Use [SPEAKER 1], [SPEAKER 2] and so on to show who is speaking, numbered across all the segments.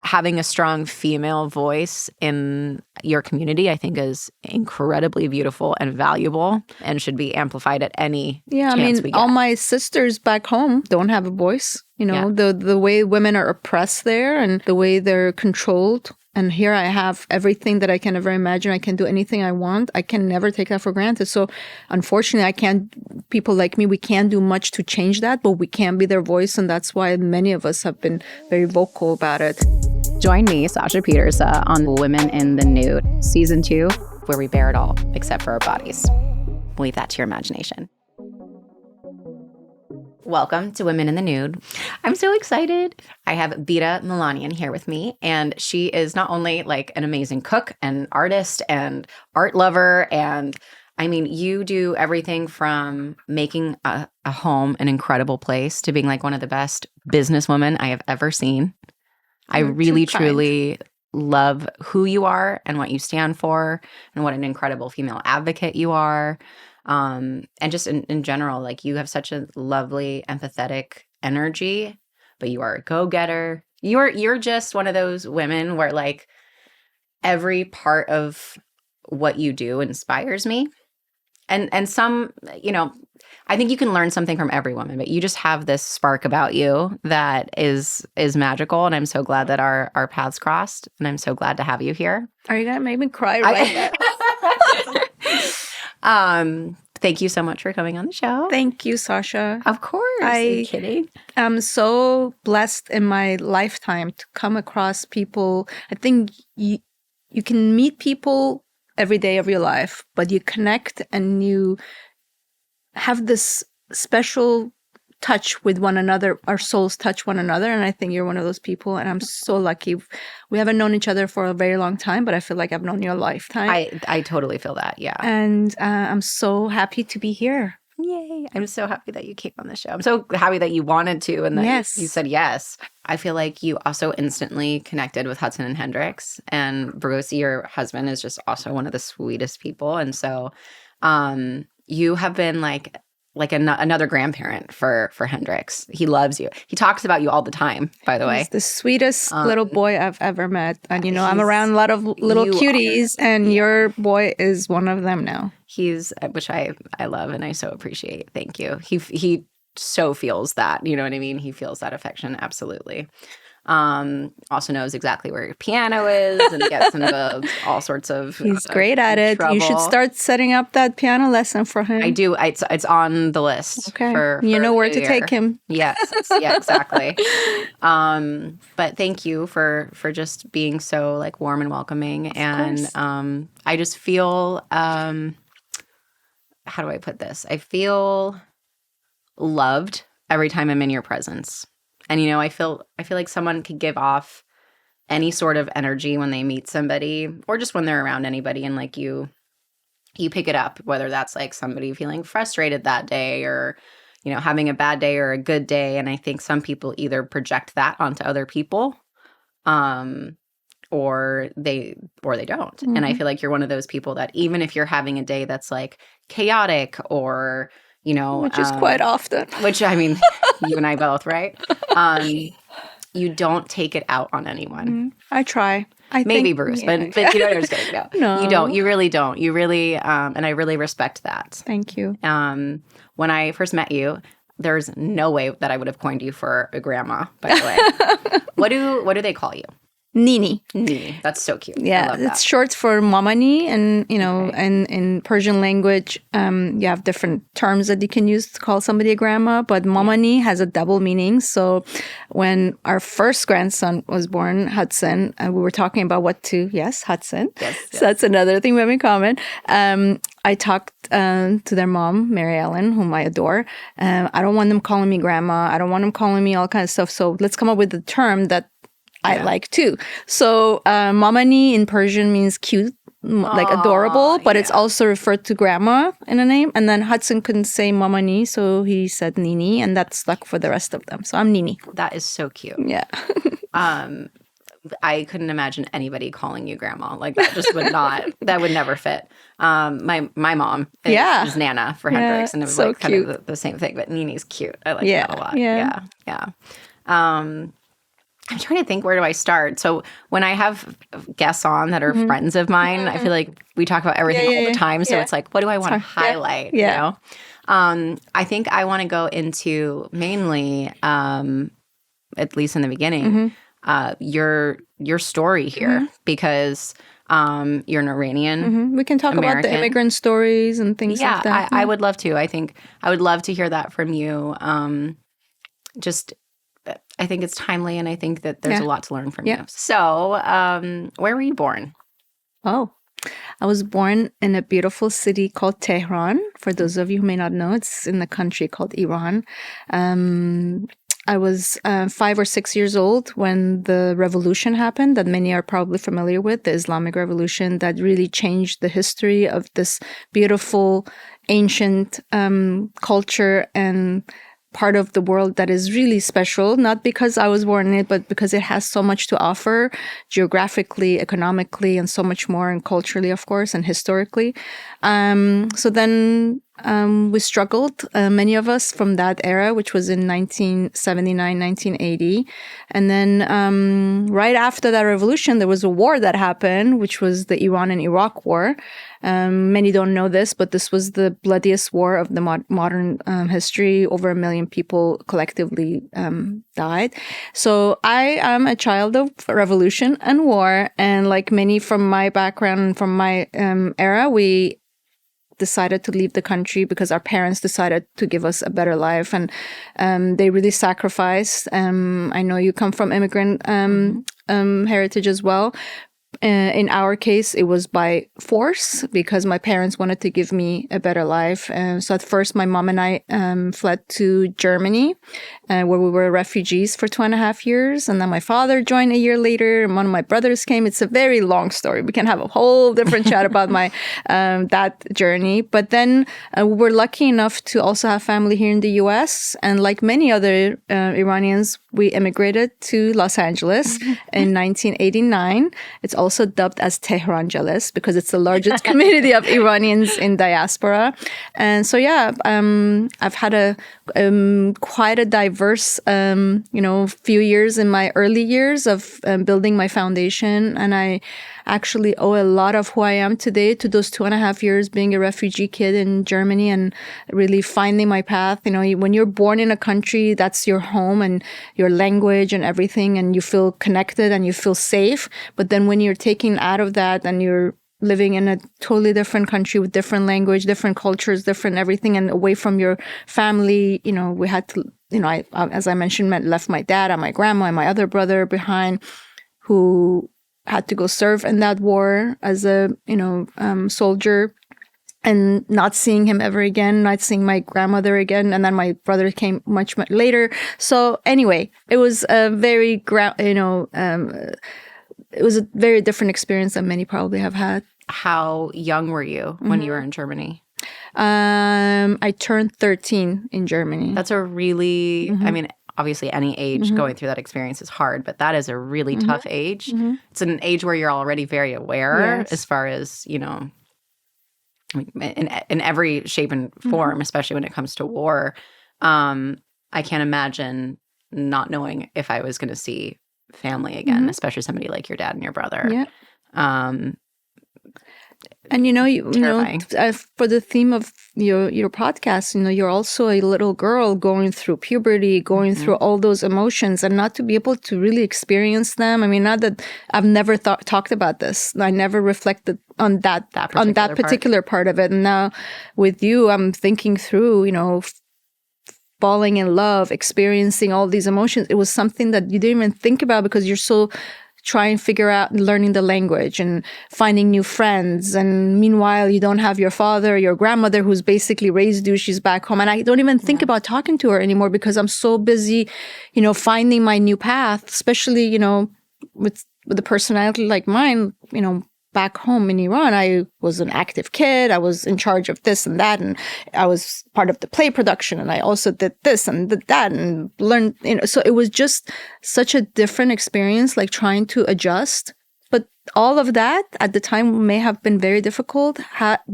[SPEAKER 1] having a strong female voice in your community, I think, is incredibly beautiful and valuable and should be amplified at any chance we get.
[SPEAKER 2] All my sisters back home don't have a voice. The way women are oppressed there and the way they're controlled. And here I have everything that I can ever imagine. I can do anything I want. I can never take that for granted. So unfortunately, people like me, we can't do much to change that, but we can be their voice. And that's why many of us have been very vocal about it.
[SPEAKER 3] Join me, Sasha Pieterse, on Women in the Nude, Season 2, where we bear it all, except for our bodies. We'll leave that to your imagination. Welcome to Women in the Nude. I'm so excited. I have Bita Milanian here with me, and she is not only like an amazing cook and artist and art lover, and I mean, you do everything from making a home an incredible place to being like one of the best businesswomen I have ever seen. I really, truly love who you are and what you stand for and what an incredible female advocate you are. And just in general, like you have such a lovely, empathetic energy, but you are a go-getter. You're just one of those women where like every part of what you do inspires me. And some, I think you can learn something from every woman, but you just have this spark about you that is magical. And I'm so glad that our paths crossed. And I'm so glad to have you here.
[SPEAKER 2] Are you going to make me cry right now?
[SPEAKER 1] Thank you so much for coming on the show.
[SPEAKER 2] Thank you, Sasha.
[SPEAKER 1] Of course. Are you kidding?
[SPEAKER 2] I'm so blessed in my lifetime to come across people. I think you can meet people every day of your life, but you connect and you have this special touch with one another. Our souls touch one another, and I think you're one of those people, and I'm so lucky. We haven't known each other for a very long time, but I feel like I've known you a lifetime.
[SPEAKER 1] I totally feel that, yeah.
[SPEAKER 2] And I'm so happy to be here.
[SPEAKER 1] Yay. I'm so happy that you came on the show. I'm so happy that you wanted to and that you said yes. I feel like you also instantly connected with Hudson and Hendrix, and Bruce, your husband, is just also one of the sweetest people. And so you have been like another grandparent for Hendrix. He loves you. He talks about you all the time, by the way.
[SPEAKER 2] He's the sweetest little boy I've ever met. And, I'm around a lot of little cuties, and your boy is one of them now.
[SPEAKER 1] Which I love and I so appreciate. Thank you. He so feels that, you know what I mean? He feels that affection, absolutely. Also knows exactly where your piano is and gets into all sorts of
[SPEAKER 2] He's great at it.
[SPEAKER 1] trouble.
[SPEAKER 2] You should start setting up that piano lesson for him.
[SPEAKER 1] I do. It's on the list.
[SPEAKER 2] Okay.
[SPEAKER 1] For
[SPEAKER 2] you know where to take him.
[SPEAKER 1] Yes. Yeah, exactly. But thank you for just being so like warm and welcoming. And I just feel how do I put this? I feel loved every time I'm in your presence. And, I feel like someone could give off any sort of energy when they meet somebody or just when they're around anybody, and like you pick it up, whether that's like somebody feeling frustrated that day or, having a bad day or a good day. And I think some people either project that onto other people or they don't. Mm-hmm. And I feel like you're one of those people that even if you're having a day that's like chaotic or
[SPEAKER 2] which is quite often.
[SPEAKER 1] Which, I mean, you and I both, right? You don't take it out on anyone.
[SPEAKER 2] Mm-hmm. I try.
[SPEAKER 1] Maybe Bruce, but you know what I was going to
[SPEAKER 2] No.
[SPEAKER 1] You don't. You really don't. You really, and I really respect that.
[SPEAKER 2] Thank you.
[SPEAKER 1] When I first met you, there's no way that I would have coined you for a grandma, by the way. What do they call you?
[SPEAKER 2] Nini.
[SPEAKER 1] Nini. That's so cute.
[SPEAKER 2] Yeah,
[SPEAKER 1] I love that.
[SPEAKER 2] It's short for mamani, and and in Persian language, you have different terms that you can use to call somebody a grandma, but mamani has a double meaning. So when our first grandson was born, Hudson, we were talking about Hudson. Yes. So that's another thing we have in common. I talked to their mom, Mary Ellen, whom I adore. I don't want them calling me grandma. I don't want them calling me all kinds of stuff. So let's come up with a term that I like too. So mamani in Persian means cute, like adorable, but it's also referred to grandma in a name. And then Hudson couldn't say mamani, so he said Nini, and that stuck for the rest of them. So I'm Nini.
[SPEAKER 1] That is so cute.
[SPEAKER 2] Yeah.
[SPEAKER 1] I couldn't imagine anybody calling you grandma. Like that just would not, that would never fit. My mom is Nana for Hendrix, and it was so like kind of the same thing, but Nini's cute. I like that a lot. Yeah. I'm trying to think, where do I start? So when I have guests on that are friends of mine, I feel like we talk about everything all the time. So it's like, what do I want to highlight? You know? I think I want to go into mainly, at least in the beginning, your story here, because you're an Iranian.
[SPEAKER 2] We can talk
[SPEAKER 1] American.
[SPEAKER 2] about the immigrant stories and things like that.
[SPEAKER 1] I would love to. I think I would love to hear that from you. I think it's timely, and I think that there's a lot to learn from you. So, where were you born?
[SPEAKER 2] Oh, I was born in a beautiful city called Tehran. For those of you who may not know, it's in the country called Iran. I was 5 or 6 years old when the revolution happened that many are probably familiar with, the Islamic Revolution that really changed the history of this beautiful, ancient culture and part of the world that is really special, not because I was born in it, but because it has so much to offer geographically, economically, and so much more, and culturally, of course, and historically. So then we struggled, many of us, from that era, which was in 1979, 1980. And then right after that revolution, there was a war that happened, which was the Iran and Iraq War. Many don't know this, but this was the bloodiest war of the modern history. Over 1 million people collectively died. So I am a child of revolution and war. And like many from my background, from my era, we decided to leave the country because our parents decided to give us a better life, and they really sacrificed. I know you come from immigrant heritage as well. In our case, it was by force because my parents wanted to give me a better life. So at first, my mom and I fled to Germany, where we were refugees for 2.5 years. And then my father joined a year later, and one of my brothers came. It's a very long story. We can have a whole different chat about my that journey. But then we were lucky enough to also have family here in the U.S. And like many other Iranians, we immigrated to Los Angeles in 1989. It's also dubbed as Tehran Jealous because it's the largest community of Iranians in diaspora. And so, I've had a quite a diverse, few years in my early years of building my foundation. And I actually owe a lot of who I am today to those 2.5 years being a refugee kid in Germany and really finding my path. You know, when you're born in a country, that's your home and your language and everything, and you feel connected and you feel safe. But then when you're taken out of that and you're living in a totally different country with different language, different cultures, different everything, and away from your family, we had to, I, as I mentioned, left my dad and my grandma and my other brother behind, who had to go serve in that war as a, soldier, and not seeing him ever again, not seeing my grandmother again. And then my brother came much, much later. So anyway, it was a very, it was a very different experience than many probably have had.
[SPEAKER 1] How young were you when you were in Germany?
[SPEAKER 2] I turned 13 in Germany.
[SPEAKER 1] That's a really, I mean, obviously any age going through that experience is hard, but that is a really tough age. It's an age where you're already very aware as far as, in every shape and form, especially when it comes to war. I can't imagine not knowing if I was going to see family again, especially somebody like your dad and your brother.
[SPEAKER 2] Yeah. And for the theme of your podcast, you're also a little girl going through puberty, going through all those emotions, and not to be able to really experience them. I mean, not that I've never talked about this. I never reflected on that particular part of it. And now with you, I'm thinking through, falling in love, experiencing all these emotions. It was something that you didn't even think about because you're so trying to figure out learning the language and finding new friends. And meanwhile, you don't have your father, your grandmother, who's basically raised you. She's back home. And I don't even think about talking to her anymore because I'm so busy, finding my new path, especially, with a personality like mine, back home in Iran, I was an active kid. I was in charge of this and that. And I was part of the play production. And I also did this and did that and learned, so it was just such a different experience, like trying to adjust But all of that at the time may have been very difficult,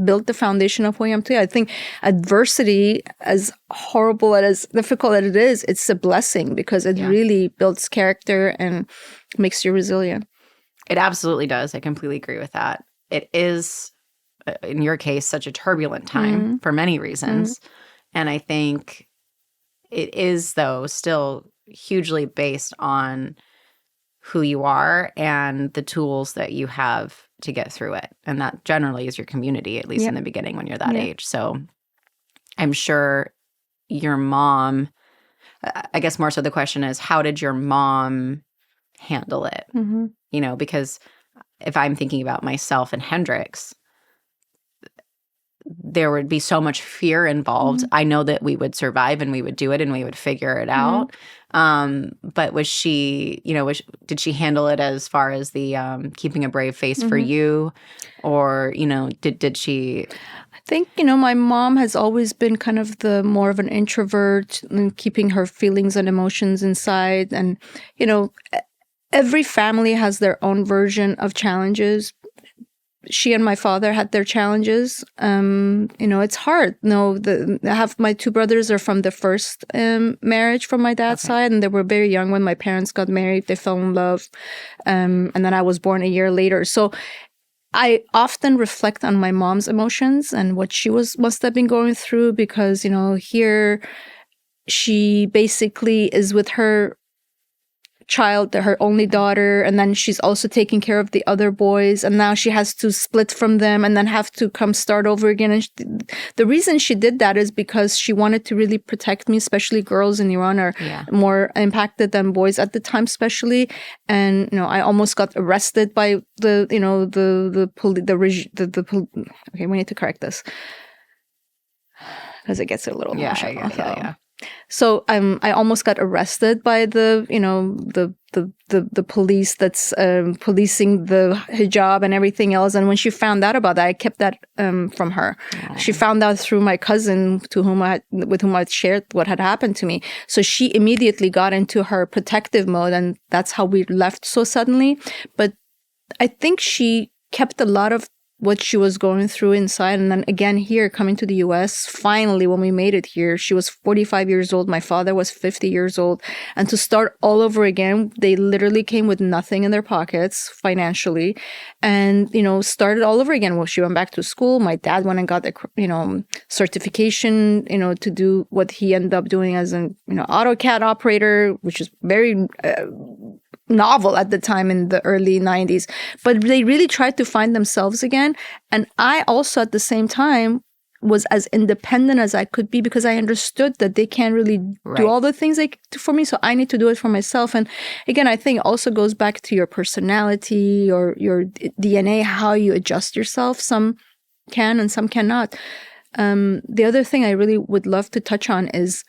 [SPEAKER 2] built the foundation of who I am today. I think adversity, as horrible and as difficult as it is, it's a blessing because it really builds character and makes you resilient.
[SPEAKER 3] It absolutely does. I completely agree with that. It is, in your case, such a turbulent time for many reasons. And I think it is, though, still hugely based on who you are and the tools that you have to get through it. And that generally is your community, at least in the beginning when you're that age. So I'm sure your mom, I guess more so the question is, how did your mom handle it? You know, because if I'm thinking about myself and Hendrix, there would be so much fear involved. I know that we would survive and we would do it and we would figure it out. But was she, you know, did she handle it as far as the keeping a brave face for you? Or, you know, did she?
[SPEAKER 2] I think, you know, my mom has always been kind of the more of an introvert and keeping her feelings and emotions inside. And, you know, every family has their own version of challenges. She and my father had their challenges. You know, it's hard. No, my two brothers are from the first marriage from my dad's side, and they were very young when my parents got married. They fell in love, and then I was born a year later. So I often reflect on my mom's emotions and what she must have been going through because, you know, here she basically is with her child, her only daughter, and then she's also taking care of the other boys, and now she has to split from them and then have to come start over again. And the reason she did that is because she wanted to really protect me, especially girls in Iran are more impacted than boys at the time, especially. And you know, I almost got arrested by the okay, we need to correct this because it gets a little emotional. So I almost got arrested by the police that's policing the hijab and everything else. And when she found out about that, I kept that from her. She found out through my cousin with whom I shared what had happened to me. So she immediately got into her protective mode, and that's how we left so suddenly. But I think she kept a lot of what she was going through inside. And then again, here coming to the US, finally, when we made it here, she was 45 years old. My father was 50 years old. And to start all over again, they literally came with nothing in their pockets financially and, you know, started all over again. Well, she went back to school. My dad went and got a, certification, to do what he ended up doing as an, AutoCAD operator, which is very novel at the time in the early 90s. But they really tried to find themselves again. And I also at the same time was as independent as I could be because I understood that they can't really do all the things they do for me. So I need to do it for myself. And again, I think it also goes back to your personality or your DNA, how you adjust yourself. Some can and some cannot. The other thing I really would love to touch on is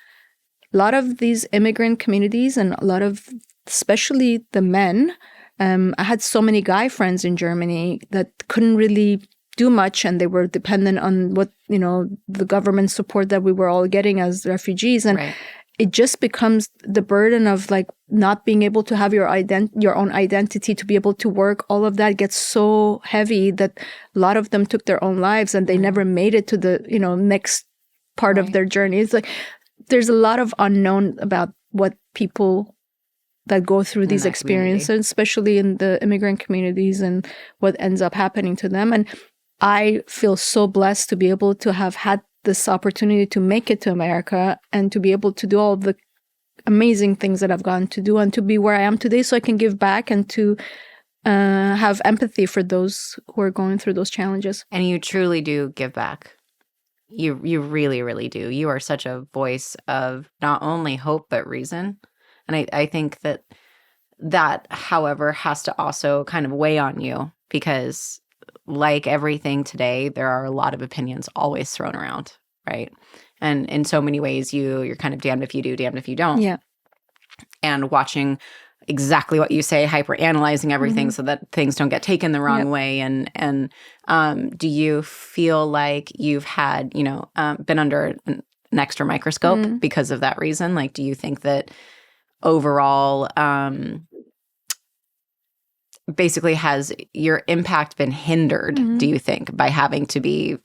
[SPEAKER 2] a lot of these immigrant communities and a lot of especially the men. I had so many guy friends in Germany that couldn't really do much, and they were dependent on what, the government support that we were all getting as refugees. And it just becomes the burden of like not being able to have your own identity, to be able to work. All of that gets so heavy that a lot of them took their own lives and they never made it to the, next part of their journey. It's like there's a lot of unknown about what people that go through these experiences, especially in the immigrant communities, and what ends up happening to them. And I feel so blessed to be able to have had this opportunity to make it to America and to be able to do all the amazing things that I've gotten to do and to be where I am today so I can give back and to have empathy for those who are going through those challenges.
[SPEAKER 3] And you truly do give back. You really, really do. You are such a voice of not only hope, but reason. And I think that, however, has to also kind of weigh on you because like everything today, there are a lot of opinions always thrown around, right? And in so many ways, you're kind of damned if you do, damned if you don't.
[SPEAKER 2] Yeah.
[SPEAKER 3] And watching exactly what you say, hyper-analyzing everything so that things don't get taken the wrong way. And do you feel like you've had, been under an extra microscope because of that reason? Like, do you think that overall, basically has your impact been hindered, do you think, by having to be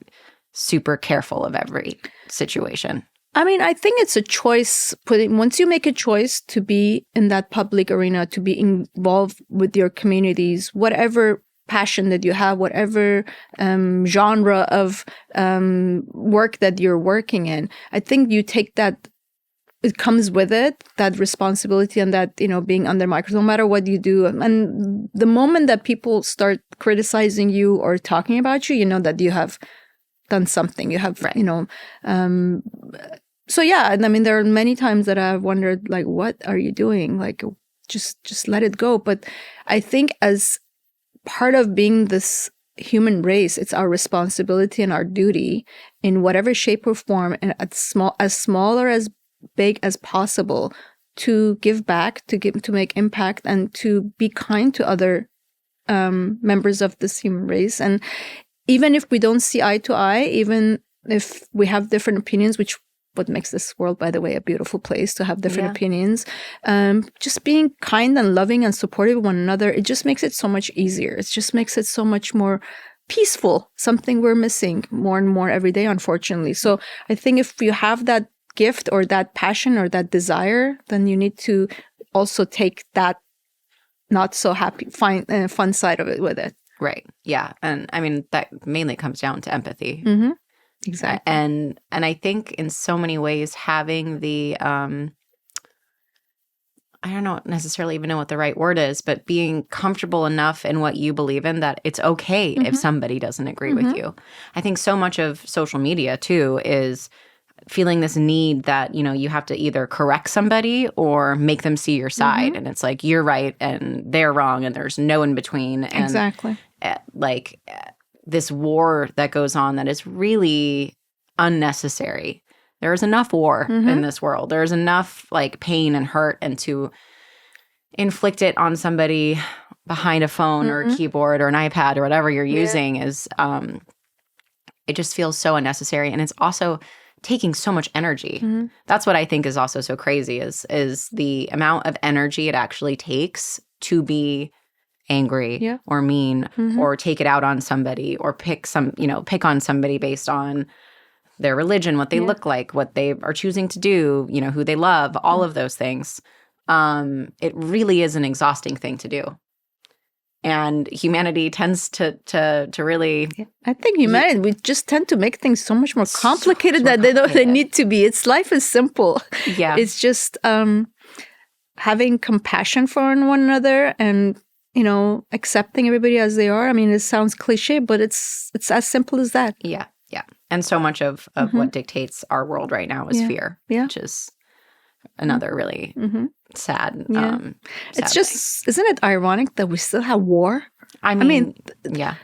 [SPEAKER 3] super careful of every situation?
[SPEAKER 2] I mean, I think it's a choice. Once you make a choice to be in that public arena, to be involved with your communities, whatever passion that you have, whatever genre of work that you're working in, I think you take that. It comes with it, that responsibility and that, being under microscope, no matter what you do. And the moment that people start criticizing you or talking about you, you know that you have done something. You have,
[SPEAKER 3] right.
[SPEAKER 2] So yeah, and I mean, there are many times that I've wondered, like, what are you doing? Like, just let it go. But I think as part of being this human race, it's our responsibility and our duty in whatever shape or form, and as small or as big as possible, to give back, to make impact, and to be kind to other members of this human race. And even if we don't see eye to eye, even if we have different opinions, which what makes this world, by the way, a beautiful place to have different opinions, just being kind and loving and supportive of one another, it just makes it so much easier. It just makes it so much more peaceful, something we're missing more and more every day, unfortunately. So I think if you have that gift or that passion or that desire, then you need to also take that not so fun side of it with it.
[SPEAKER 3] Right. Yeah. And I mean, that mainly comes down to empathy.
[SPEAKER 2] Mm-hmm. Exactly.
[SPEAKER 3] And I think in so many ways having the, I don't necessarily even know what the right word is, but being comfortable enough in what you believe in that it's okay if somebody doesn't agree with you. I think so much of social media too is feeling this need that, you have to either correct somebody or make them see your side. And it's like, you're right and they're wrong and there's no in between. And
[SPEAKER 2] exactly.
[SPEAKER 3] This war that goes on that is really unnecessary. There's enough war in this world. There's enough pain and hurt, and to inflict it on somebody behind a phone or a keyboard or an iPad or whatever you're using is, it just feels so unnecessary. And it's also taking so much energy. That's what I think is also so crazy is the amount of energy it actually takes to be angry or mean or take it out on somebody or pick on somebody based on their religion, what they look like, what they are choosing to do, who they love, all of those things. It really is an exhausting thing to do. And humanity tends to really...
[SPEAKER 2] I think humanity, we just tend to make things so much more complicated than they need to be. Life is simple.
[SPEAKER 3] Yeah.
[SPEAKER 2] It's just having compassion for one another and, accepting everybody as they are. I mean, it sounds cliche, but it's as simple as that.
[SPEAKER 3] Yeah, yeah. And so much of what dictates our world right now is fear, which is another really sad.
[SPEAKER 2] It's just, isn't it ironic that we still have war?
[SPEAKER 3] I mean, yeah.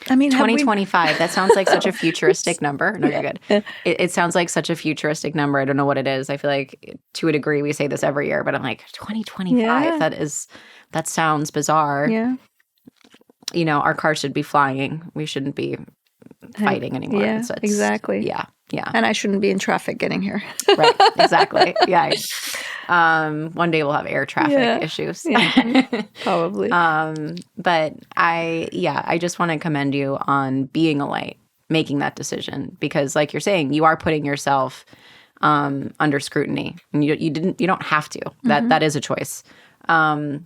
[SPEAKER 2] I mean,
[SPEAKER 3] 2025, that sounds like such a futuristic number. No, you're good. It sounds like such a futuristic number. I don't know what it is. I feel like to a degree we say this every year, but I'm like, 2025, that sounds bizarre.
[SPEAKER 2] Yeah.
[SPEAKER 3] Our cars should be flying. We shouldn't be fighting anymore.
[SPEAKER 2] Yeah,
[SPEAKER 3] so
[SPEAKER 2] exactly.
[SPEAKER 3] Yeah, yeah.
[SPEAKER 2] And I shouldn't be in traffic getting here.
[SPEAKER 3] Right, exactly. Yeah. One day we'll have air traffic issues.
[SPEAKER 2] Yeah, probably.
[SPEAKER 3] But I just want to commend you on being a light, making that decision, because like you're saying, you are putting yourself under scrutiny. And you don't have to. That is a choice. And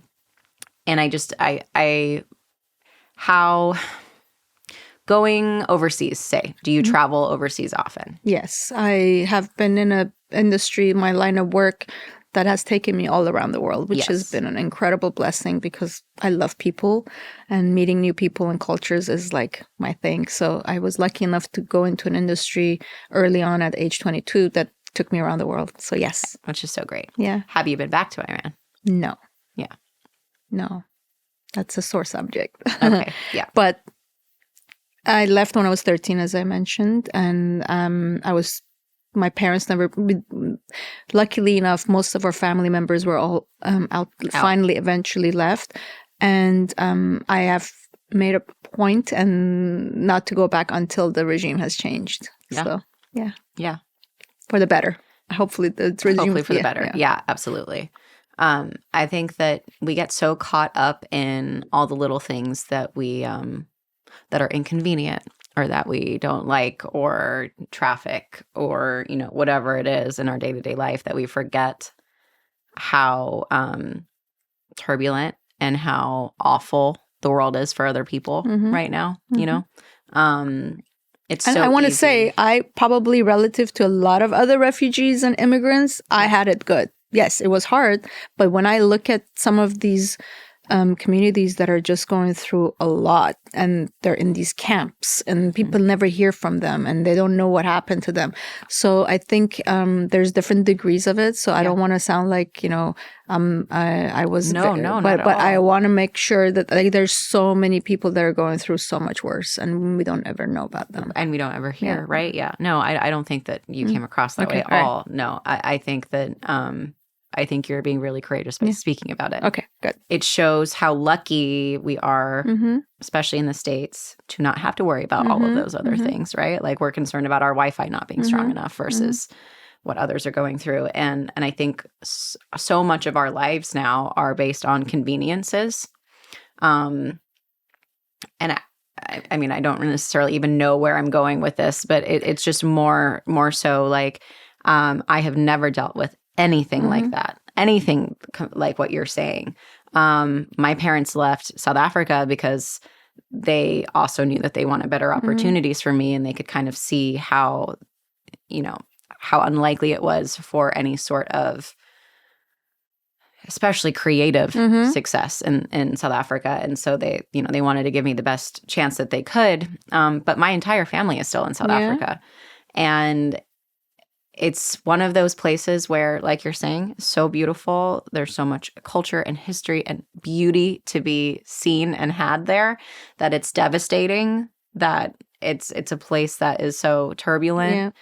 [SPEAKER 3] how going overseas, say, do you travel overseas often?
[SPEAKER 2] Yes, I have been in an industry, my line of work, that has taken me all around the world, which has been an incredible blessing because I love people and meeting new people and cultures is like my thing. So I was lucky enough to go into an industry early on at age 22 that took me around the world. So yes.
[SPEAKER 3] Which is so great.
[SPEAKER 2] Yeah.
[SPEAKER 3] Have you been back to Iran?
[SPEAKER 2] No.
[SPEAKER 3] Yeah.
[SPEAKER 2] No. That's a sore subject.
[SPEAKER 3] Okay. Yeah.
[SPEAKER 2] But I left when I was 13, as I mentioned, and my parents never, luckily enough, most of our family members were all out, finally, eventually left. And I have made a point and not to go back until the regime has changed.
[SPEAKER 3] Yeah.
[SPEAKER 2] So, yeah.
[SPEAKER 3] Yeah.
[SPEAKER 2] For the better. Hopefully the regime.
[SPEAKER 3] Hopefully for the better. Yeah, absolutely. I think that we get so caught up in all the little things that we that are inconvenient or that we don't like, or traffic, or whatever it is in our day-to-day life, that we forget how turbulent and how awful the world is for other people right now. It's
[SPEAKER 2] and
[SPEAKER 3] so
[SPEAKER 2] I want to
[SPEAKER 3] easy.
[SPEAKER 2] say, I probably, relative to a lot of other refugees and immigrants, I had it good. Yes, it was hard, but when I look at some of these communities that are just going through a lot, and they're in these camps, and people never hear from them, and they don't know what happened to them. So I think there's different degrees of it. So I don't want to sound like I was
[SPEAKER 3] not
[SPEAKER 2] but
[SPEAKER 3] at all.
[SPEAKER 2] I want to make sure that there's so many people that are going through so much worse, and we don't ever know about them,
[SPEAKER 3] and we don't ever hear. Right? Yeah. No, I don't think that you came across that way at all. No, I think that I think you're being really courageous by speaking about it.
[SPEAKER 2] Okay, good.
[SPEAKER 3] It shows how lucky we are, especially in the States, to not have to worry about all of those other things, right? Like, we're concerned about our Wi-Fi not being strong enough versus what others are going through. And I think so much of our lives now are based on conveniences. And I mean, I don't necessarily even know where I'm going with this, but it's just more so like, I have never dealt with anything like that, anything like what you're saying. My parents left South Africa because they also knew that they wanted better opportunities for me, and they could kind of see how unlikely it was for any sort of, especially creative success in South Africa. And so they wanted to give me the best chance that they could. But my entire family is still in South Africa. And it's one of those places where, like you're saying, so beautiful. There's so much culture and history and beauty to be seen and had there, that it's devastating that it's a place that is so turbulent.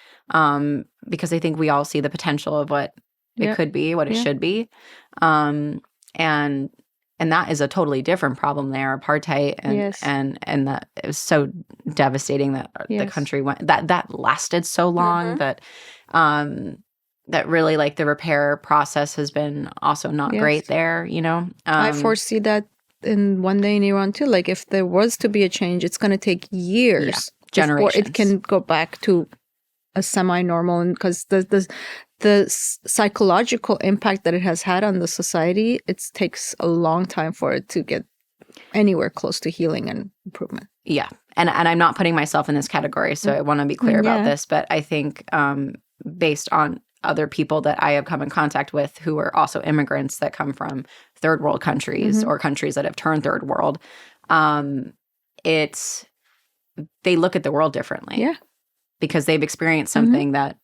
[SPEAKER 3] Because I think we all see the potential of what it could be, what it should be. And that is a totally different problem there, apartheid, and that it was so devastating that the country went that lasted so long, that really, like, the repair process has been also not great there,
[SPEAKER 2] I foresee that in one day in Iran too. Like, if there was to be a change, it's going to take years,
[SPEAKER 3] generations,
[SPEAKER 2] before it can go back to a semi-normal, because the psychological impact that it has had on the society, it takes a long time for it to get anywhere close to healing and improvement.
[SPEAKER 3] Yeah. And I'm not putting myself in this category, so I want to be clear about this, but I think based on other people that I have come in contact with who are also immigrants that come from third world countries or countries that have turned third world, they look at the world differently. Yeah. Because they've experienced something that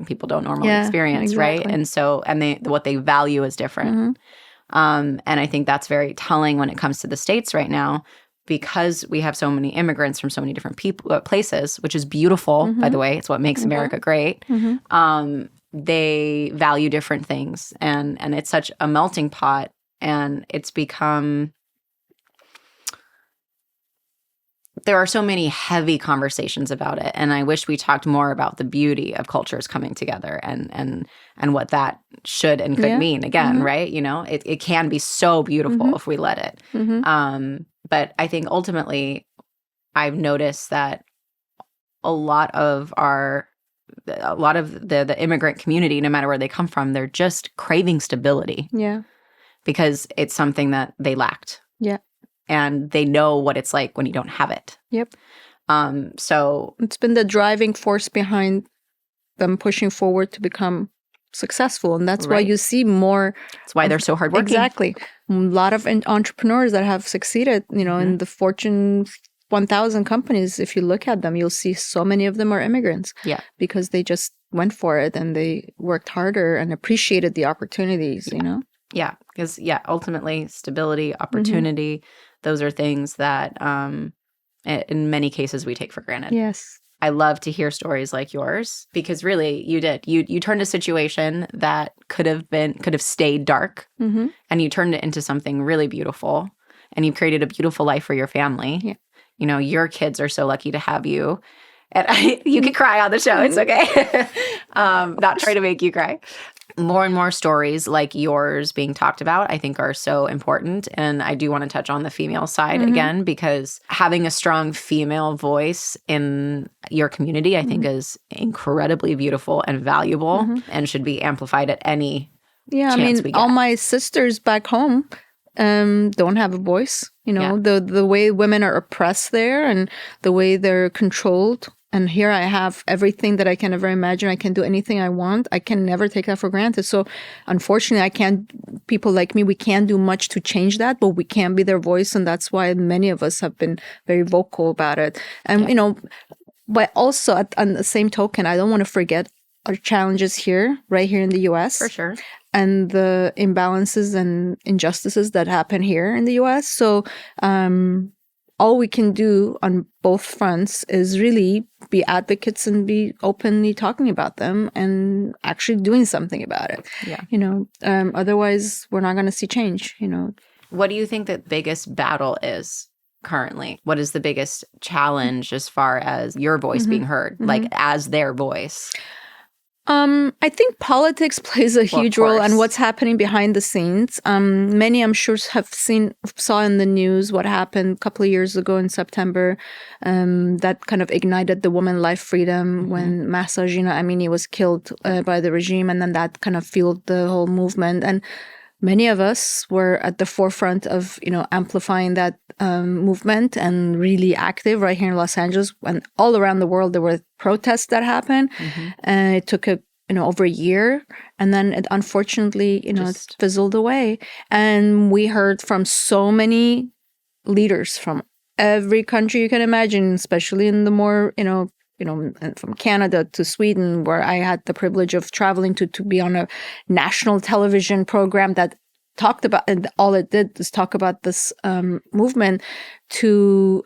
[SPEAKER 3] people don't normally experience, right? And so, what they value is different. And I think that's very telling when it comes to the States right now, because we have so many immigrants from so many different places, which is beautiful, by the way. It's what makes America great. They value different things, and it's such a melting pot, and it's become. There are so many heavy conversations about it, and I wish we talked more about the beauty of cultures coming together and what that should and could mean. Again, right? It can be so beautiful if we let it. But I think ultimately, I've noticed that a lot of the immigrant community, no matter where they come from, they're just craving stability. Yeah, because it's something that they lacked. Yeah. And they know what it's like when you don't have it. Yep. So
[SPEAKER 2] it's been the driving force behind them pushing forward to become successful, and that's why you see more.
[SPEAKER 3] That's why they're so hardworking.
[SPEAKER 2] Exactly. A lot of entrepreneurs that have succeeded, in the Fortune 1000 companies. If you look at them, you'll see so many of them are immigrants. Yeah. Because they just went for it and they worked harder and appreciated the opportunities.
[SPEAKER 3] Yeah. Because ultimately, stability, opportunity. Those are things that, in many cases, we take for granted. Yes. I love to hear stories like yours, because really, you did. You turned a situation that could have stayed dark, and you turned it into something really beautiful, and you've created a beautiful life for your family. Yeah. Your kids are so lucky to have you. And you can cry on the show. It's okay. Not trying to make you cry. more and more stories like yours being talked about, I think, are so important. And I do want to touch on the female side again, because having a strong female voice in your community, I think, is incredibly beautiful and valuable and should be amplified at any chance we get.
[SPEAKER 2] All my sisters back home don't have a voice. The way women are oppressed there and the way they're controlled. And here I have everything that I can ever imagine. I can do anything I want. I can never take that for granted. So unfortunately, people like me, we can't do much to change that, but we can be their voice. And that's why many of us have been very vocal about it. And, but also on the same token, I don't want to forget our challenges here, right here in the U.S.
[SPEAKER 3] For sure.
[SPEAKER 2] And the imbalances and injustices that happen here in the U.S. So, all we can do on both fronts is really be advocates and be openly talking about them and actually doing something about it.
[SPEAKER 3] Yeah.
[SPEAKER 2] Otherwise, we're not going to see change.
[SPEAKER 3] What do you think the biggest battle is currently? What is the biggest challenge as far as your voice being heard, like as their voice?
[SPEAKER 2] I think politics plays a huge role in what's happening behind the scenes. Many, I'm sure, saw in the news what happened a couple of years ago in September. That kind of ignited the woman life freedom when Mahsa Amini was killed by the regime, and then that kind of fueled the whole movement. And many of us were at the forefront of, amplifying that movement and really active right here in Los Angeles. And all around the world, there were protests that happened. And it took over a year. And then it unfortunately, it fizzled away. And we heard from so many leaders from every country you can imagine, especially in the more, from Canada to Sweden, where I had the privilege of traveling to be on a national television program that talked about, and all it did was talk about this movement, to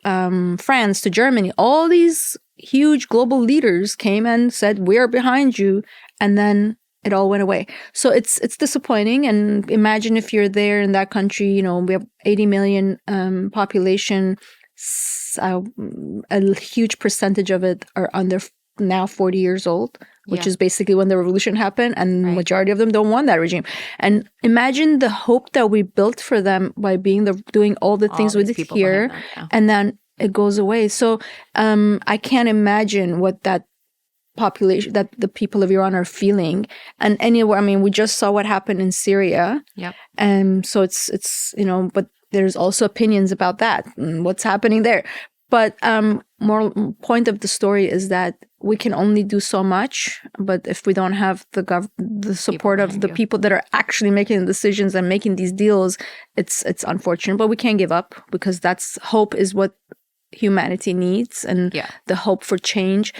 [SPEAKER 2] France, to Germany. All these huge global leaders came and said, "We are behind you," and then it all went away. So it's disappointing. And imagine if you're there in that country. We have 80 million population. A huge percentage of it are under now 40 years old, which is basically when the revolution happened, and the majority of them don't want that regime. And imagine the hope that we built for them by doing all the things we did here, and then it goes away. So I can't imagine what that population, that the people of Iran are feeling. And anywhere, we just saw what happened in Syria. So it's but there's also opinions about that and what's happening there. But more point of the story is that we can only do so much. But if we don't have the support of the people that are actually making the decisions and making these deals, it's unfortunate. But we can't give up, because hope is what humanity needs, and the hope for change.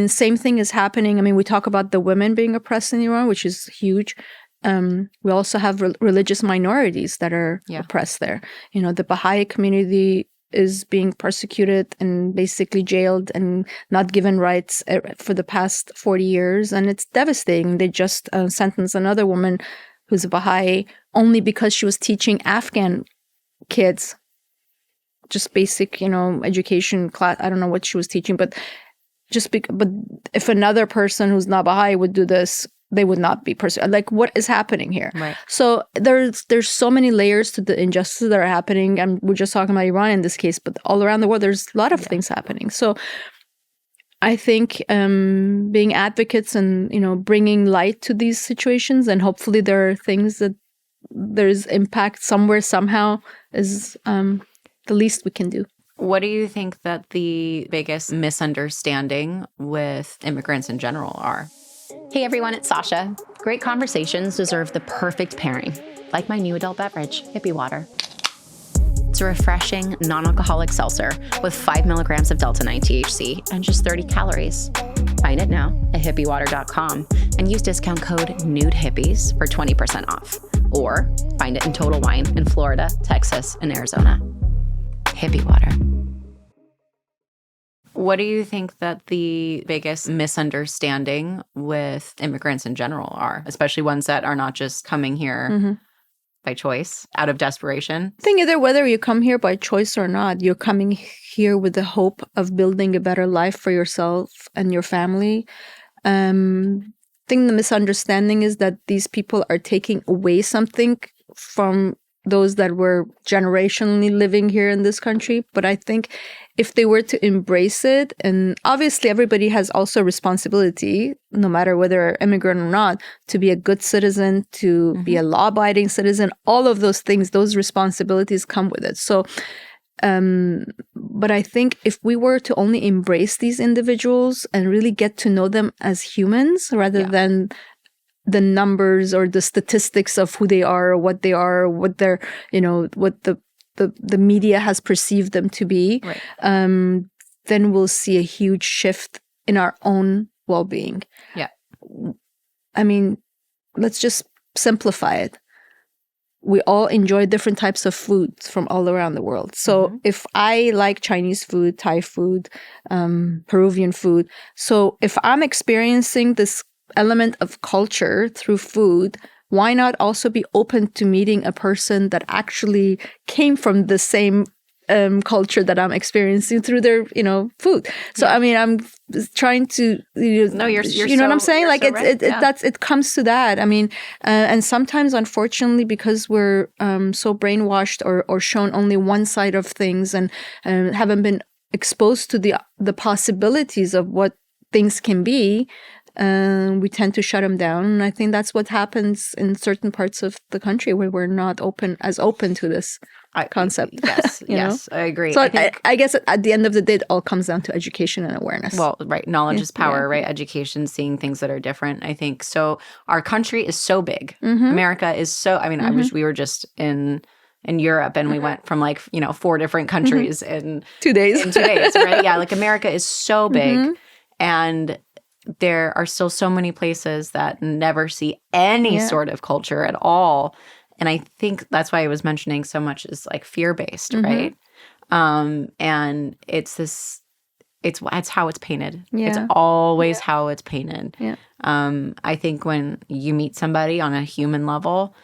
[SPEAKER 2] Same thing is happening. We talk about the women being oppressed in Iran, which is huge. We also have religious minorities that are oppressed there. The Baha'i community is being persecuted and basically jailed and not given rights for the past 40 years. And it's devastating. They just sentenced another woman who's a Baha'i only because she was teaching Afghan kids just basic, education class. I don't know what she was teaching, but but if another person who's not Baha'i would do this, they would not be persecuted. Like, what is happening here?
[SPEAKER 3] Right.
[SPEAKER 2] So there's so many layers to the injustices that are happening. And we're just talking about Iran in this case, but all around the world, there's a lot of things happening. So I think being advocates and, bringing light to these situations, and hopefully there are things that there's impact somewhere, somehow, is the least we can do.
[SPEAKER 3] What do you think that the biggest misunderstanding with immigrants in general are? Hey everyone, it's Sasha. Great conversations deserve the perfect pairing, like my new adult beverage, Hippie Water. It's a refreshing, non-alcoholic seltzer with 5 milligrams of Delta-9 THC and just 30 calories. Find it now at hippiewater.com and use discount code NUDEHIPPIES for 20% off. Or find it in Total Wine in Florida, Texas, and Arizona. Hippie Water. What do you think that the biggest misunderstanding with immigrants in general are, especially ones that are not just coming here by choice, out of desperation?
[SPEAKER 2] I think either whether you come here by choice or not, you're coming here with the hope of building a better life for yourself and your family. I think the misunderstanding is that these people are taking away something from those that were generationally living here in this country. But I think if they were to embrace it, and obviously everybody has also responsibility, no matter whether immigrant or not, to be a good citizen, to be a law-abiding citizen, all of those things, those responsibilities come with it. So, but I think if we were to only embrace these individuals and really get to know them as humans rather than the numbers or the statistics of who they are, or what they are, what they're, what the media has perceived them to be, then we'll see a huge shift in our own well-being.
[SPEAKER 3] Yeah.
[SPEAKER 2] I mean, let's just simplify it. We all enjoy different types of foods from all around the world. So if I like Chinese food, Thai food, Peruvian food, so if I'm experiencing this element of culture through food, why not also be open to meeting a person that actually came from the same culture that I'm experiencing through their, food? So I mean, I'm trying to,
[SPEAKER 3] No, you're
[SPEAKER 2] you know what I'm saying? Like it comes to that. I mean, and sometimes, unfortunately, because we're so brainwashed or shown only one side of things and haven't been exposed to the possibilities of what things can be, we tend to shut them down. And I think that's what happens in certain parts of the country where we're not open to this concept.
[SPEAKER 3] Yes, yes, I agree.
[SPEAKER 2] So I guess at the end of the day, it all comes down to education and awareness.
[SPEAKER 3] Well, right. Knowledge is power, right? Education, seeing things that are different, I think. So our country is so big. America is so, I mean, I wish we were just in Europe and we went from 4 different countries in
[SPEAKER 2] 2 days.
[SPEAKER 3] In 2 days, right? Yeah, like America is so big. And there are still so many places that never see any sort of culture at all. And I think that's why I was mentioning so much is like fear-based, right? And it's how it's painted.
[SPEAKER 2] Yeah.
[SPEAKER 3] It's always how it's painted.
[SPEAKER 2] Yeah.
[SPEAKER 3] I think when you meet somebody on a human level,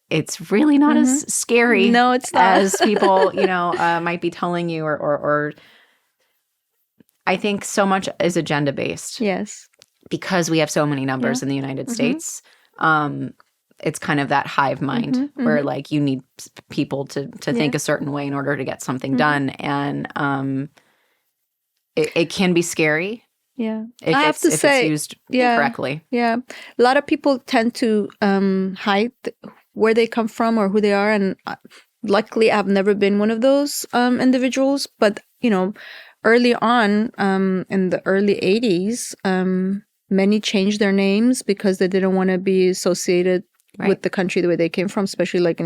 [SPEAKER 3] it's really not as scary
[SPEAKER 2] No, it's not.
[SPEAKER 3] as people, might be telling you or I think so much is agenda-based.
[SPEAKER 2] Yes.
[SPEAKER 3] Because we have so many numbers in the United States, it's kind of that hive mind where like you need people to think a certain way in order to get something done. And it can be scary.
[SPEAKER 2] Yeah.
[SPEAKER 3] If it's used correctly.
[SPEAKER 2] Yeah. A lot of people tend to hide where they come from or who they are. And luckily, I've never been one of those individuals. But, early on, in the early 80s, many changed their names because they didn't want to be associated with the country the way they came from, especially like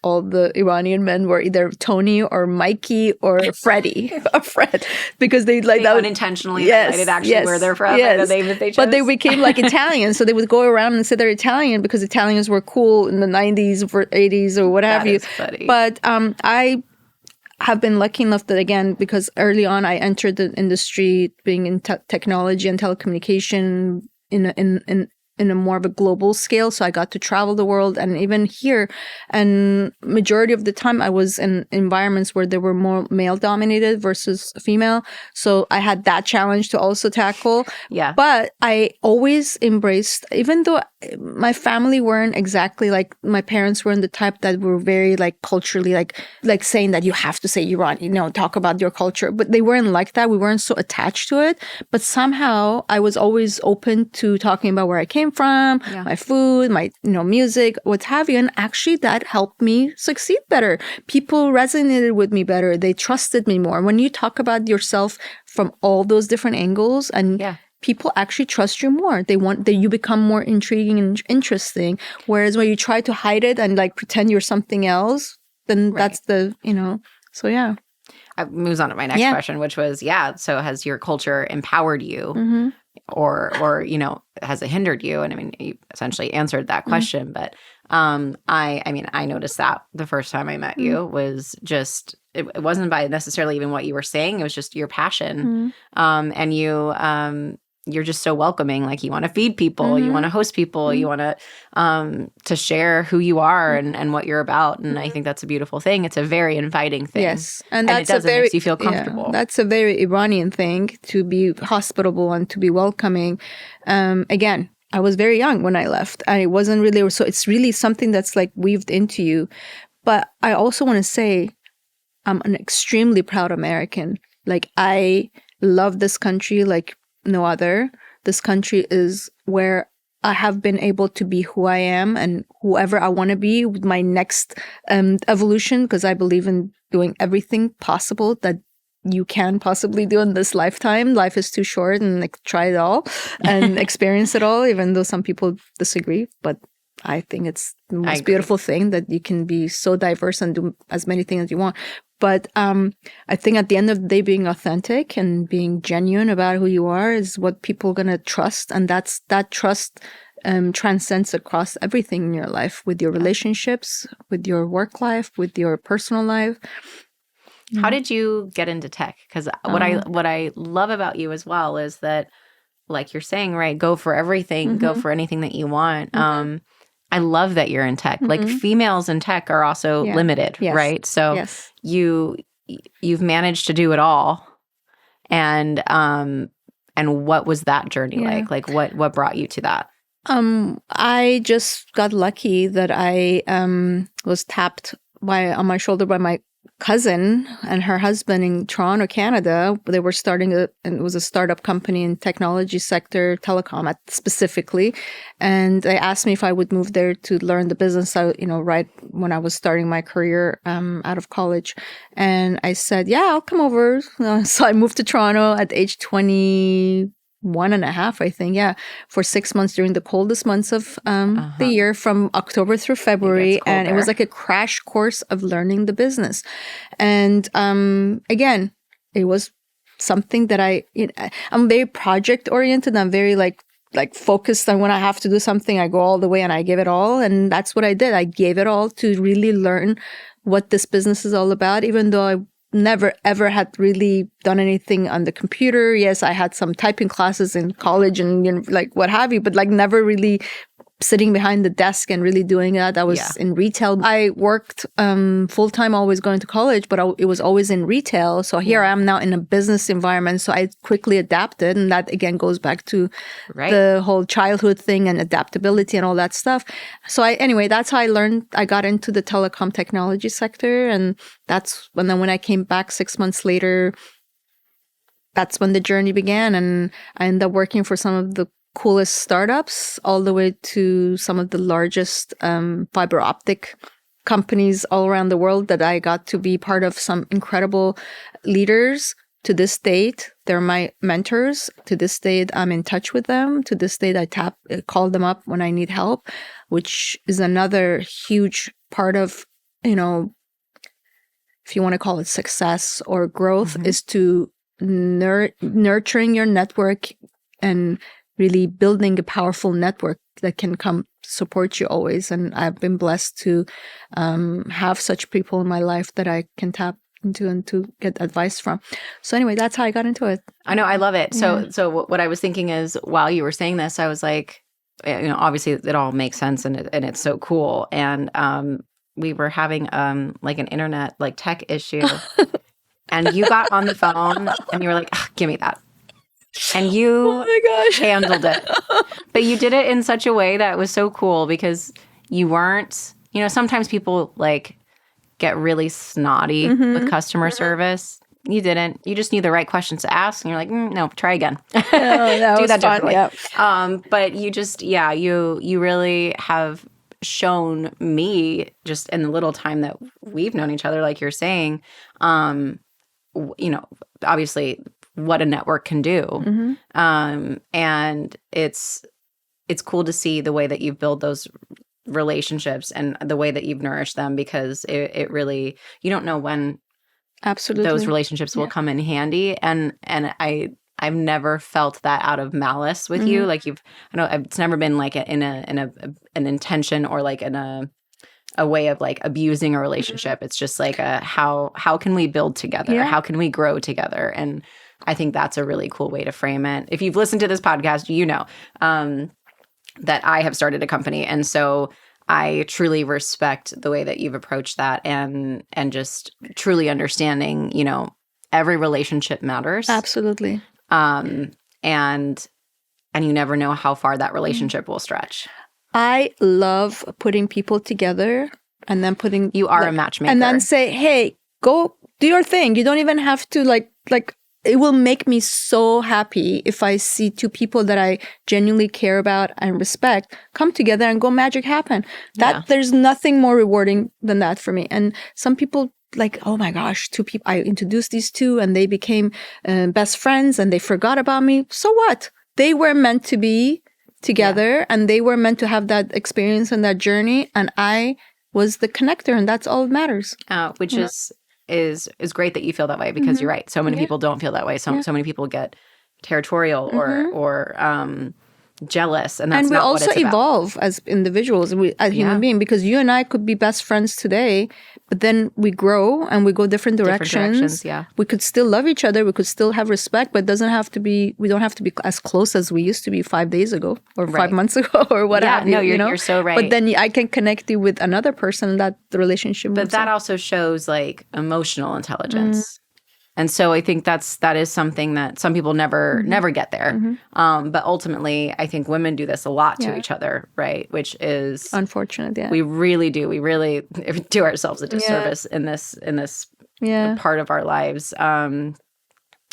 [SPEAKER 2] all the Iranian men were either Tony or Mikey or Freddie or Fred because they
[SPEAKER 3] unintentionally decided actually where they're from and the name that they chose.
[SPEAKER 2] But they became like Italian, so they would go around and say they're Italian because Italians were cool in the 90s or 80s or what have you.
[SPEAKER 3] Funny.
[SPEAKER 2] But I have been lucky enough that, again, because early on I entered the industry being in technology and telecommunication in a more of a global scale. So I got to travel the world and even here. And majority of the time I was in environments where they were more male dominated versus female. So I had that challenge to also tackle.
[SPEAKER 3] Yeah.
[SPEAKER 2] But I always embraced, even though my family weren't exactly like, my parents weren't the type that were very like culturally like saying that you have to say Iran, talk about your culture. But they weren't like that. We weren't so attached to it. But somehow I was always open to talking about where I came from, my food, my music, what have you. And actually that helped me succeed better. People resonated with me better. They trusted me more. When you talk about yourself from all those different angles and people actually trust you more. They want that you become more intriguing and interesting. Whereas when you try to hide it and like pretend you're something else, then that's the, so yeah.
[SPEAKER 3] It moves on to my next question, which was, so has your culture empowered you or has it hindered you? And I mean, you essentially answered that question, but I noticed that the first time I met you was just, it wasn't by necessarily even what you were saying. It was just your passion. And you're just so welcoming. Like you want to feed people, you want to host people, you want to share who you are and what you're about. And I think that's a beautiful thing. It's a very inviting thing.
[SPEAKER 2] Yes.
[SPEAKER 3] And it does, it makes you feel comfortable.
[SPEAKER 2] Yeah, that's a very Iranian thing, to be hospitable and to be welcoming. Again, I was very young when I left. I wasn't really, so it's really something that's like weaved into you. But I also want to say I'm an extremely proud American. Like I love this country like no other. This country is where I have been able to be who I am and whoever I want to be with my next evolution, because I believe in doing everything possible that you can possibly do in this lifetime. Life is too short, and like try it all and experience it all, even though some people disagree. But I think it's the most beautiful thing that you can be so diverse and do as many things as you want. But I think at the end of the day, being authentic and being genuine about who you are is what people are going to trust. And that trust transcends across everything in your life, with your relationships, with your work life, with your personal life.
[SPEAKER 3] How did you get into tech? Because what I love about you as well is that, like you're saying, right, go for everything, go for anything that you want. I love that you're in tech. Like females in tech are also limited, right? So you've managed to do it all. And what was that journey like? Like what brought you to that?
[SPEAKER 2] I just got lucky that I was tapped on my shoulder by my cousin and her husband in Toronto, Canada. They were starting and it was a startup company in technology sector, telecom specifically. And they asked me if I would move there to learn the business, right when I was starting my career out of college. And I said, yeah, I'll come over. So I moved to Toronto at age 21 and a half, I think, for 6 months during the coldest months of the year, from October through February. And it was like a crash course of learning the business. And again, it was something that I'm very project oriented. I'm very like focused on when I have to do something, I go all the way and I give it all. And that's what I did. I gave it all to really learn what this business is all about, even though I never ever had really done anything on the computer. Yes, I had some typing classes in college and like what have you, but like never really sitting behind the desk and really doing that. I was in retail. I worked full-time, always going to college, but it was always in retail. So here I am now in a business environment. So I quickly adapted. And that again goes back to the whole childhood thing and adaptability and all that stuff. So that's how I learned. I got into the telecom technology sector. And that's when I came back 6 months later, that's when the journey began. And I ended up working for some of the coolest startups, all the way to some of the largest fiber optic companies all around the world, that I got to be part of some incredible leaders. To this date, they're my mentors. To this date, I'm in touch with them. To this date, I call them up when I need help, which is another huge part of, if you want to call it success or growth, is to nurturing your network and really building a powerful network that can come support you always. And I've been blessed to have such people in my life that I can tap into and to get advice from. So anyway, that's how I got into it.
[SPEAKER 3] I know, I love it. So what I was thinking is, while you were saying this, I was like, obviously it all makes sense and it's so cool. And we were having like an internet like tech issue, and you got on the phone and you were like, give me that. And you handled it. But you did it in such a way that was so cool, because you weren't, sometimes people like get really snotty with customer service. You didn't. You just knew the right questions to ask. And you're like, no, try again.
[SPEAKER 2] That
[SPEAKER 3] do
[SPEAKER 2] was
[SPEAKER 3] that
[SPEAKER 2] fun.
[SPEAKER 3] differently.
[SPEAKER 2] Yep.
[SPEAKER 3] But you just, you really have shown me, just in the little time that we've known each other, like you're saying, obviously what a network can do. And it's cool to see the way that you've built those relationships and the way that you've nourished them, because it really, you don't know when those relationships will come in handy. And I've never felt that out of malice with you. Like it's never been like an intention or like in a way of like abusing a relationship. It's just like how can we build together? How can we grow together? And I think that's a really cool way to frame it. If you've listened to this podcast, you know that I have started a company. And so I truly respect the way that you've approached that and just truly understanding, you know, every relationship matters.
[SPEAKER 2] Absolutely.
[SPEAKER 3] And you never know how far that relationship will stretch.
[SPEAKER 2] I love putting people together and then putting...
[SPEAKER 3] You are a matchmaker.
[SPEAKER 2] And then say, hey, go do your thing. You don't even have to like it will make me so happy if I see two people that I genuinely care about and respect come together and go magic happen. There's nothing more rewarding than that for me. And some people like, oh my gosh, two people, I introduced these two and they became best friends and they forgot about me. So what? They were meant to be together and they were meant to have that experience and that journey. And I was the connector, and that's all that matters.
[SPEAKER 3] Which is great that you feel that way, because you're right. So many people don't feel that way. So many people get territorial or jealous, and that's
[SPEAKER 2] we
[SPEAKER 3] not
[SPEAKER 2] also
[SPEAKER 3] what it's about.
[SPEAKER 2] Evolve as individuals, as human beings, because you and I could be best friends today, but then we grow and we go different directions. We could still love each other, we could still have respect, but it doesn't have to be. We don't have to be as close as we used to be 5 days ago or 5 months ago or what have you.
[SPEAKER 3] No,
[SPEAKER 2] you know?
[SPEAKER 3] you're so right.
[SPEAKER 2] But then I can connect you with another person that the relationship.
[SPEAKER 3] But that also shows like emotional intelligence. And so I think that is something that some people never get there. But ultimately, I think women do this a lot to each other, right? Which is
[SPEAKER 2] unfortunate. Yeah,
[SPEAKER 3] we really do. We really do ourselves a disservice in this part of our lives. And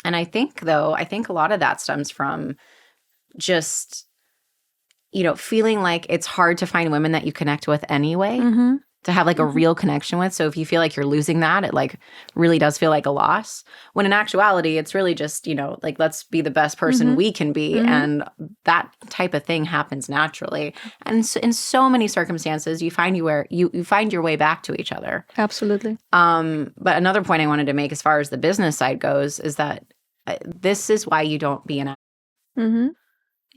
[SPEAKER 3] I think a lot of that stems from just, you know, feeling like it's hard to find women that you connect with anyway. To have like a real connection with. So if you feel like you're losing that, it like really does feel like a loss. When in actuality, it's really just, you know, like let's be the best person we can be. And that type of thing happens naturally. And so in so many circumstances, you find you find your way back to each other. Absolutely. But another point I wanted to make as far as the business side goes is that this is why you don't be an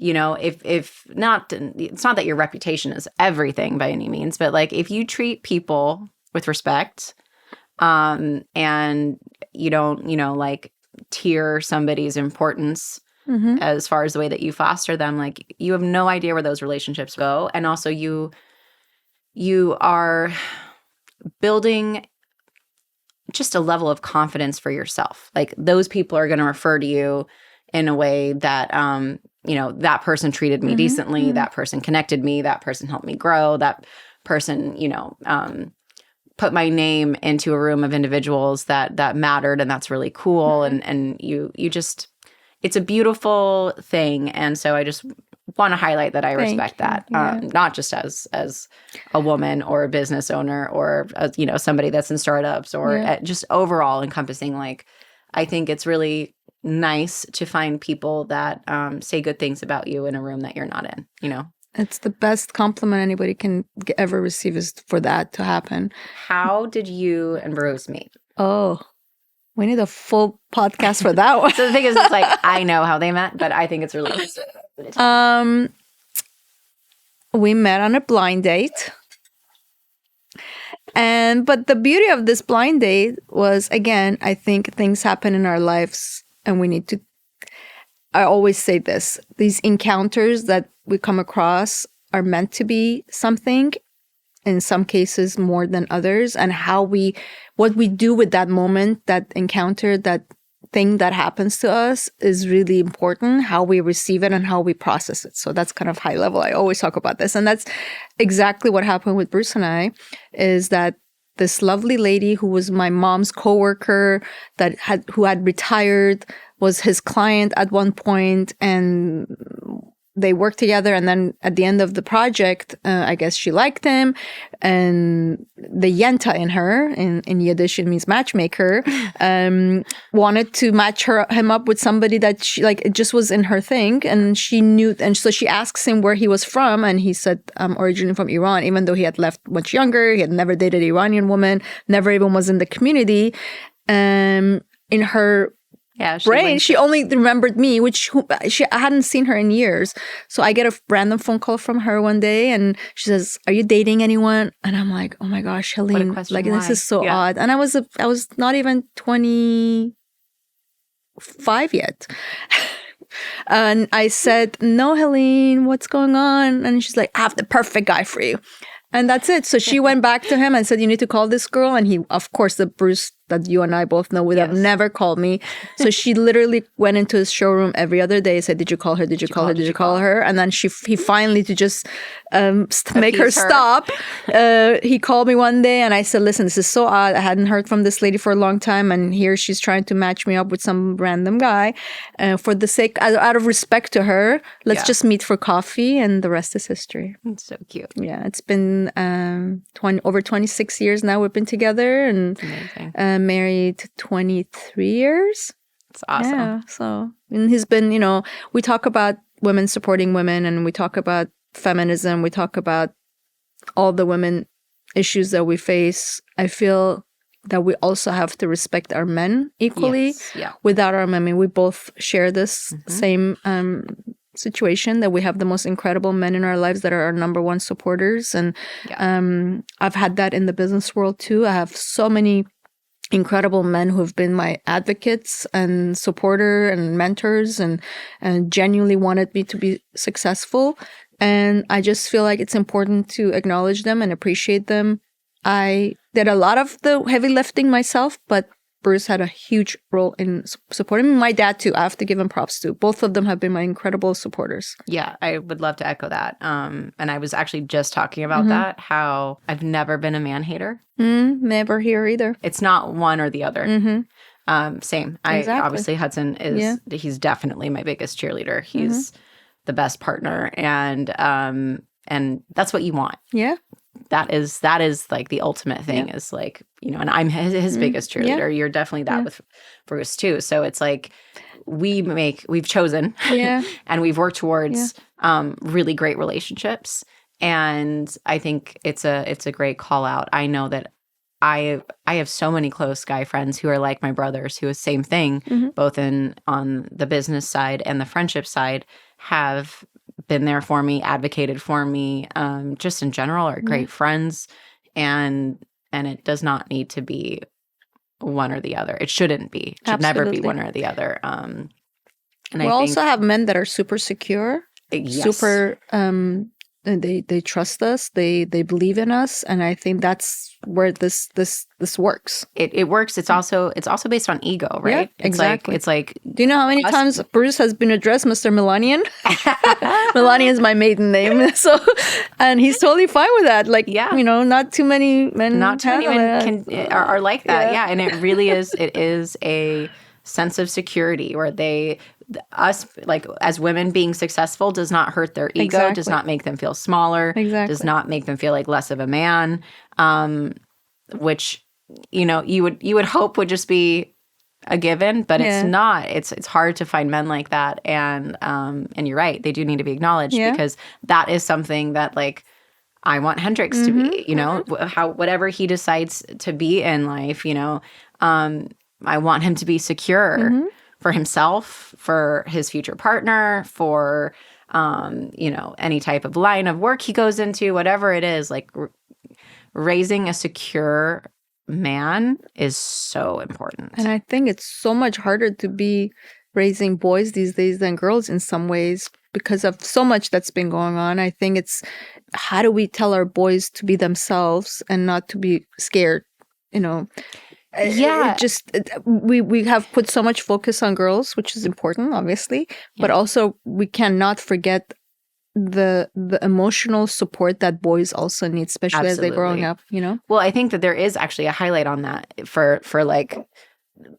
[SPEAKER 3] You know, if not, it's not that your reputation is everything by any means, but like if you treat people with respect, and you don't, you know, like tier somebody's importance as far as the way that you foster them, like you have no idea where those relationships go. And also you are building just a level of confidence for yourself. Like those people are going to refer to you in a way that, you know, that person treated me decently, that person connected me, that person helped me grow, that person, you know, put my name into a room of individuals that mattered, and that's really cool. And you just, it's a beautiful thing. And so I just want to highlight that I respect that, not just as a woman or a business owner or, you know, somebody that's in startups or just overall encompassing, like, I think it's really nice to find people that say good things about you in a room that you're not in, you know?
[SPEAKER 2] It's the best compliment anybody can ever receive is for that to happen.
[SPEAKER 3] How did you and Rose meet?
[SPEAKER 2] Oh, we need a full podcast for that one.
[SPEAKER 3] So the thing is, it's like, I know how they met, but I think it's really interesting.
[SPEAKER 2] We met on a blind date. But the beauty of this blind date was, again, I think things happen in our lives and we need to, I always say this, these encounters that we come across are meant to be something, in some cases more than others, and what we do with that moment, that encounter, that thing that happens to us is really important, how we receive it and how we process it. So that's kind of high level. I always talk about this. And that's exactly what happened with Bruce and I, is that this lovely lady who was my mom's coworker who had retired was his client at one point, and they worked together. And then at the end of the project, I guess she liked him, and the yenta in her, in Yiddish it means matchmaker, wanted to match him up with somebody that she, like, it just was in her thing, and she knew. And so she asks him where he was from, and he said, I'm originally from Iran, even though he had left much younger. He had never dated an Iranian woman, never even was in the community. In her brain, she only remembered me, I hadn't seen her in years. So I get a random phone call from her one day, and she says, "Are you dating anyone?" And I'm like, "Oh my gosh, Helene, like, this is so odd." And I was not even 20. 5 yet. And I said, no, Helene, what's going on? And she's like, I have the perfect guy for you. And that's it. So she went back to him and said, you need to call this girl. And he, of course, the Bruce that you and I both know would have never called me. So she literally went into his showroom every other day, said, did you call her? Did you call her? Did you call her? And then he finally, to just make her stop, he called me one day and I said, listen, this is so odd. I hadn't heard from this lady for a long time. And here she's trying to match me up with some random guy. For the sake, out of respect to her, let's just meet for coffee. And the rest is history.
[SPEAKER 3] It's so cute.
[SPEAKER 2] Yeah, it's been over 26 years now we've been together, and married 23 years.
[SPEAKER 3] It's awesome.
[SPEAKER 2] Yeah, so, and he's been, we talk about women supporting women, and we talk about feminism, we talk about all the women issues that we face. I feel that we also have to respect our men equally. Without our men, I mean, we both share this same situation, that we have the most incredible men in our lives that are our number one supporters. And I've had that in the business world too. I have so many incredible men who have been my advocates and supporter and mentors, and genuinely wanted me to be successful. And I just feel like it's important to acknowledge them and appreciate them. I did a lot of the heavy lifting myself, but Bruce had a huge role in supporting me. My dad, too. I have to give him props, too. Both of them have been my incredible supporters.
[SPEAKER 3] Yeah, I would love to echo that. And I was actually just talking about that, how I've never been a man hater.
[SPEAKER 2] Never here either.
[SPEAKER 3] It's not one or the other. Same. Obviously, Hudson is, he's definitely my biggest cheerleader. He's the best partner. And that's what you want.
[SPEAKER 2] Yeah.
[SPEAKER 3] That is like the ultimate thing, is like, and I'm his biggest cheerleader. Yeah. You're definitely that with Bruce too. So it's like we've chosen and we've worked towards really great relationships. And I think it's a great call out. I know that I have so many close guy friends who are like my brothers, who is same thing, both on the business side and the friendship side, have been there for me, advocated for me, just in general, are great friends. And it does not need to be one or the other. It shouldn't be. It should never be one or the other. And
[SPEAKER 2] we also have men that are super secure, super they trust us, they believe in us, and I think that's where this works. It
[SPEAKER 3] works. It's also based on ego, right?
[SPEAKER 2] Yeah, exactly.
[SPEAKER 3] It's like
[SPEAKER 2] do you know how many times Bruce has been addressed Mr. Milanian? Milanian is my maiden name, so, and he's totally fine with that. Like, not too many men
[SPEAKER 3] are like that. Yeah, and it really is. It is a sense of security where us, like, as women, being successful does not hurt their ego, does not make them feel smaller, does not make them feel like less of a man, which, you would hope would just be a given, but it's not. It's hard to find men like that. And you're right. They do need to be acknowledged, because that is something that, like, I want Hendrix to be, whatever he decides to be in life, I want him to be secure for himself, for his future partner, for, any type of line of work he goes into, whatever it is. Like, raising a secure man is so important.
[SPEAKER 2] And I think it's so much harder to be raising boys these days than girls in some ways, because of so much that's been going on. I think it's, how do we tell our boys to be themselves and not to be scared, we have put so much focus on girls, which is important, obviously, but also we cannot forget the emotional support that boys also need, especially as they're growing up,
[SPEAKER 3] Well, I think that there is actually a highlight on that for like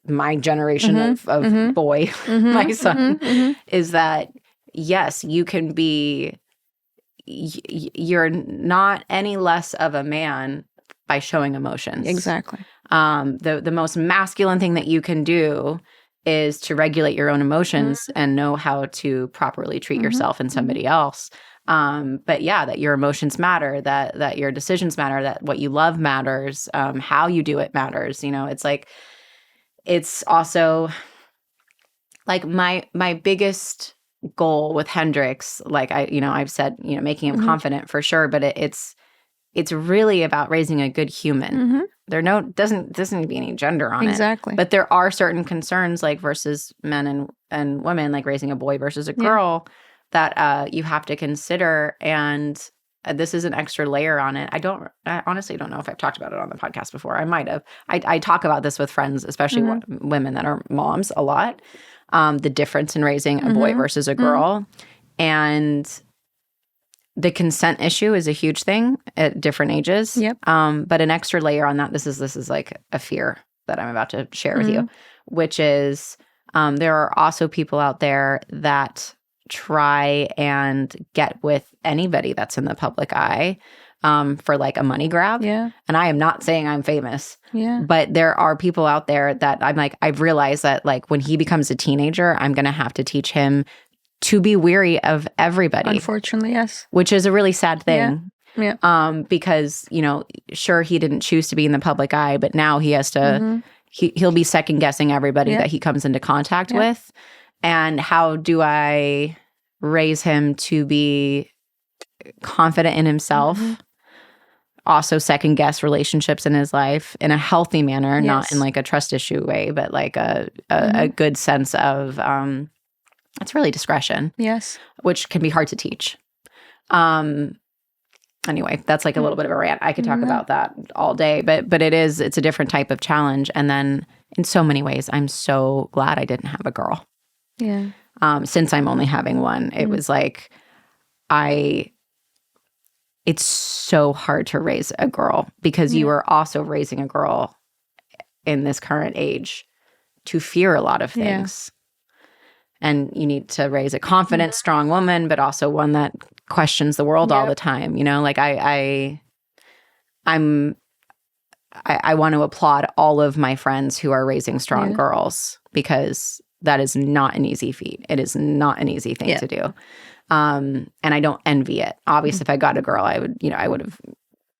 [SPEAKER 3] my generation of boy, my son, is that, yes, you can be, you're not any less of a man by showing emotions.
[SPEAKER 2] Exactly.
[SPEAKER 3] The most masculine thing that you can do is to regulate your own emotions and know how to properly treat yourself and somebody else. But that your emotions matter, that your decisions matter, that what you love matters, how you do it matters. It's like, it's also like my biggest goal with Hendrix, like I've said, making him confident for sure, but it's really about raising a good human, doesn't need to be any gender on it.
[SPEAKER 2] Exactly.
[SPEAKER 3] But there are certain concerns, like versus men and women, like raising a boy versus a girl, that you have to consider. And this is an extra layer on it. I honestly don't know if I've talked about it on the podcast before. I might have. I talk about this with friends, especially women that are moms, a lot. The difference in raising a boy versus a girl. And the consent issue is a huge thing at different ages.
[SPEAKER 2] Yep.
[SPEAKER 3] But an extra layer on that, this is like a fear that I'm about to share with you, which is there are also people out there that try and get with anybody that's in the public eye for like a money grab.
[SPEAKER 2] Yeah.
[SPEAKER 3] And I am not saying I'm famous.
[SPEAKER 2] Yeah.
[SPEAKER 3] But there are people out there that I'm like, I've realized that like when he becomes a teenager, I'm going to have to teach him to be weary of everybody.
[SPEAKER 2] Unfortunately, yes.
[SPEAKER 3] Which is a really sad thing.
[SPEAKER 2] Yeah.
[SPEAKER 3] Because, sure, he didn't choose to be in the public eye, but now he has to, he'll be second guessing everybody that he comes into contact with. And how do I raise him to be confident in himself? Also second guess relationships in his life in a healthy manner, not in like a trust issue way, but like a good sense of, it's really discretion.
[SPEAKER 2] Yes.
[SPEAKER 3] Which can be hard to teach. Anyway, that's like a little bit of a rant. I could talk about that all day, but it's a different type of challenge. And then in so many ways, I'm so glad I didn't have a girl.
[SPEAKER 2] Yeah.
[SPEAKER 3] Since I'm only having one, it was like it's so hard to raise a girl because you are also raising a girl in this current age to fear a lot of things. And you need to raise a confident, strong woman, but also one that questions the world all the time. Like I want to applaud all of my friends who are raising strong girls because that is not an easy feat. It is not an easy thing to do. And I don't envy it. Obviously, if I got a girl, I would have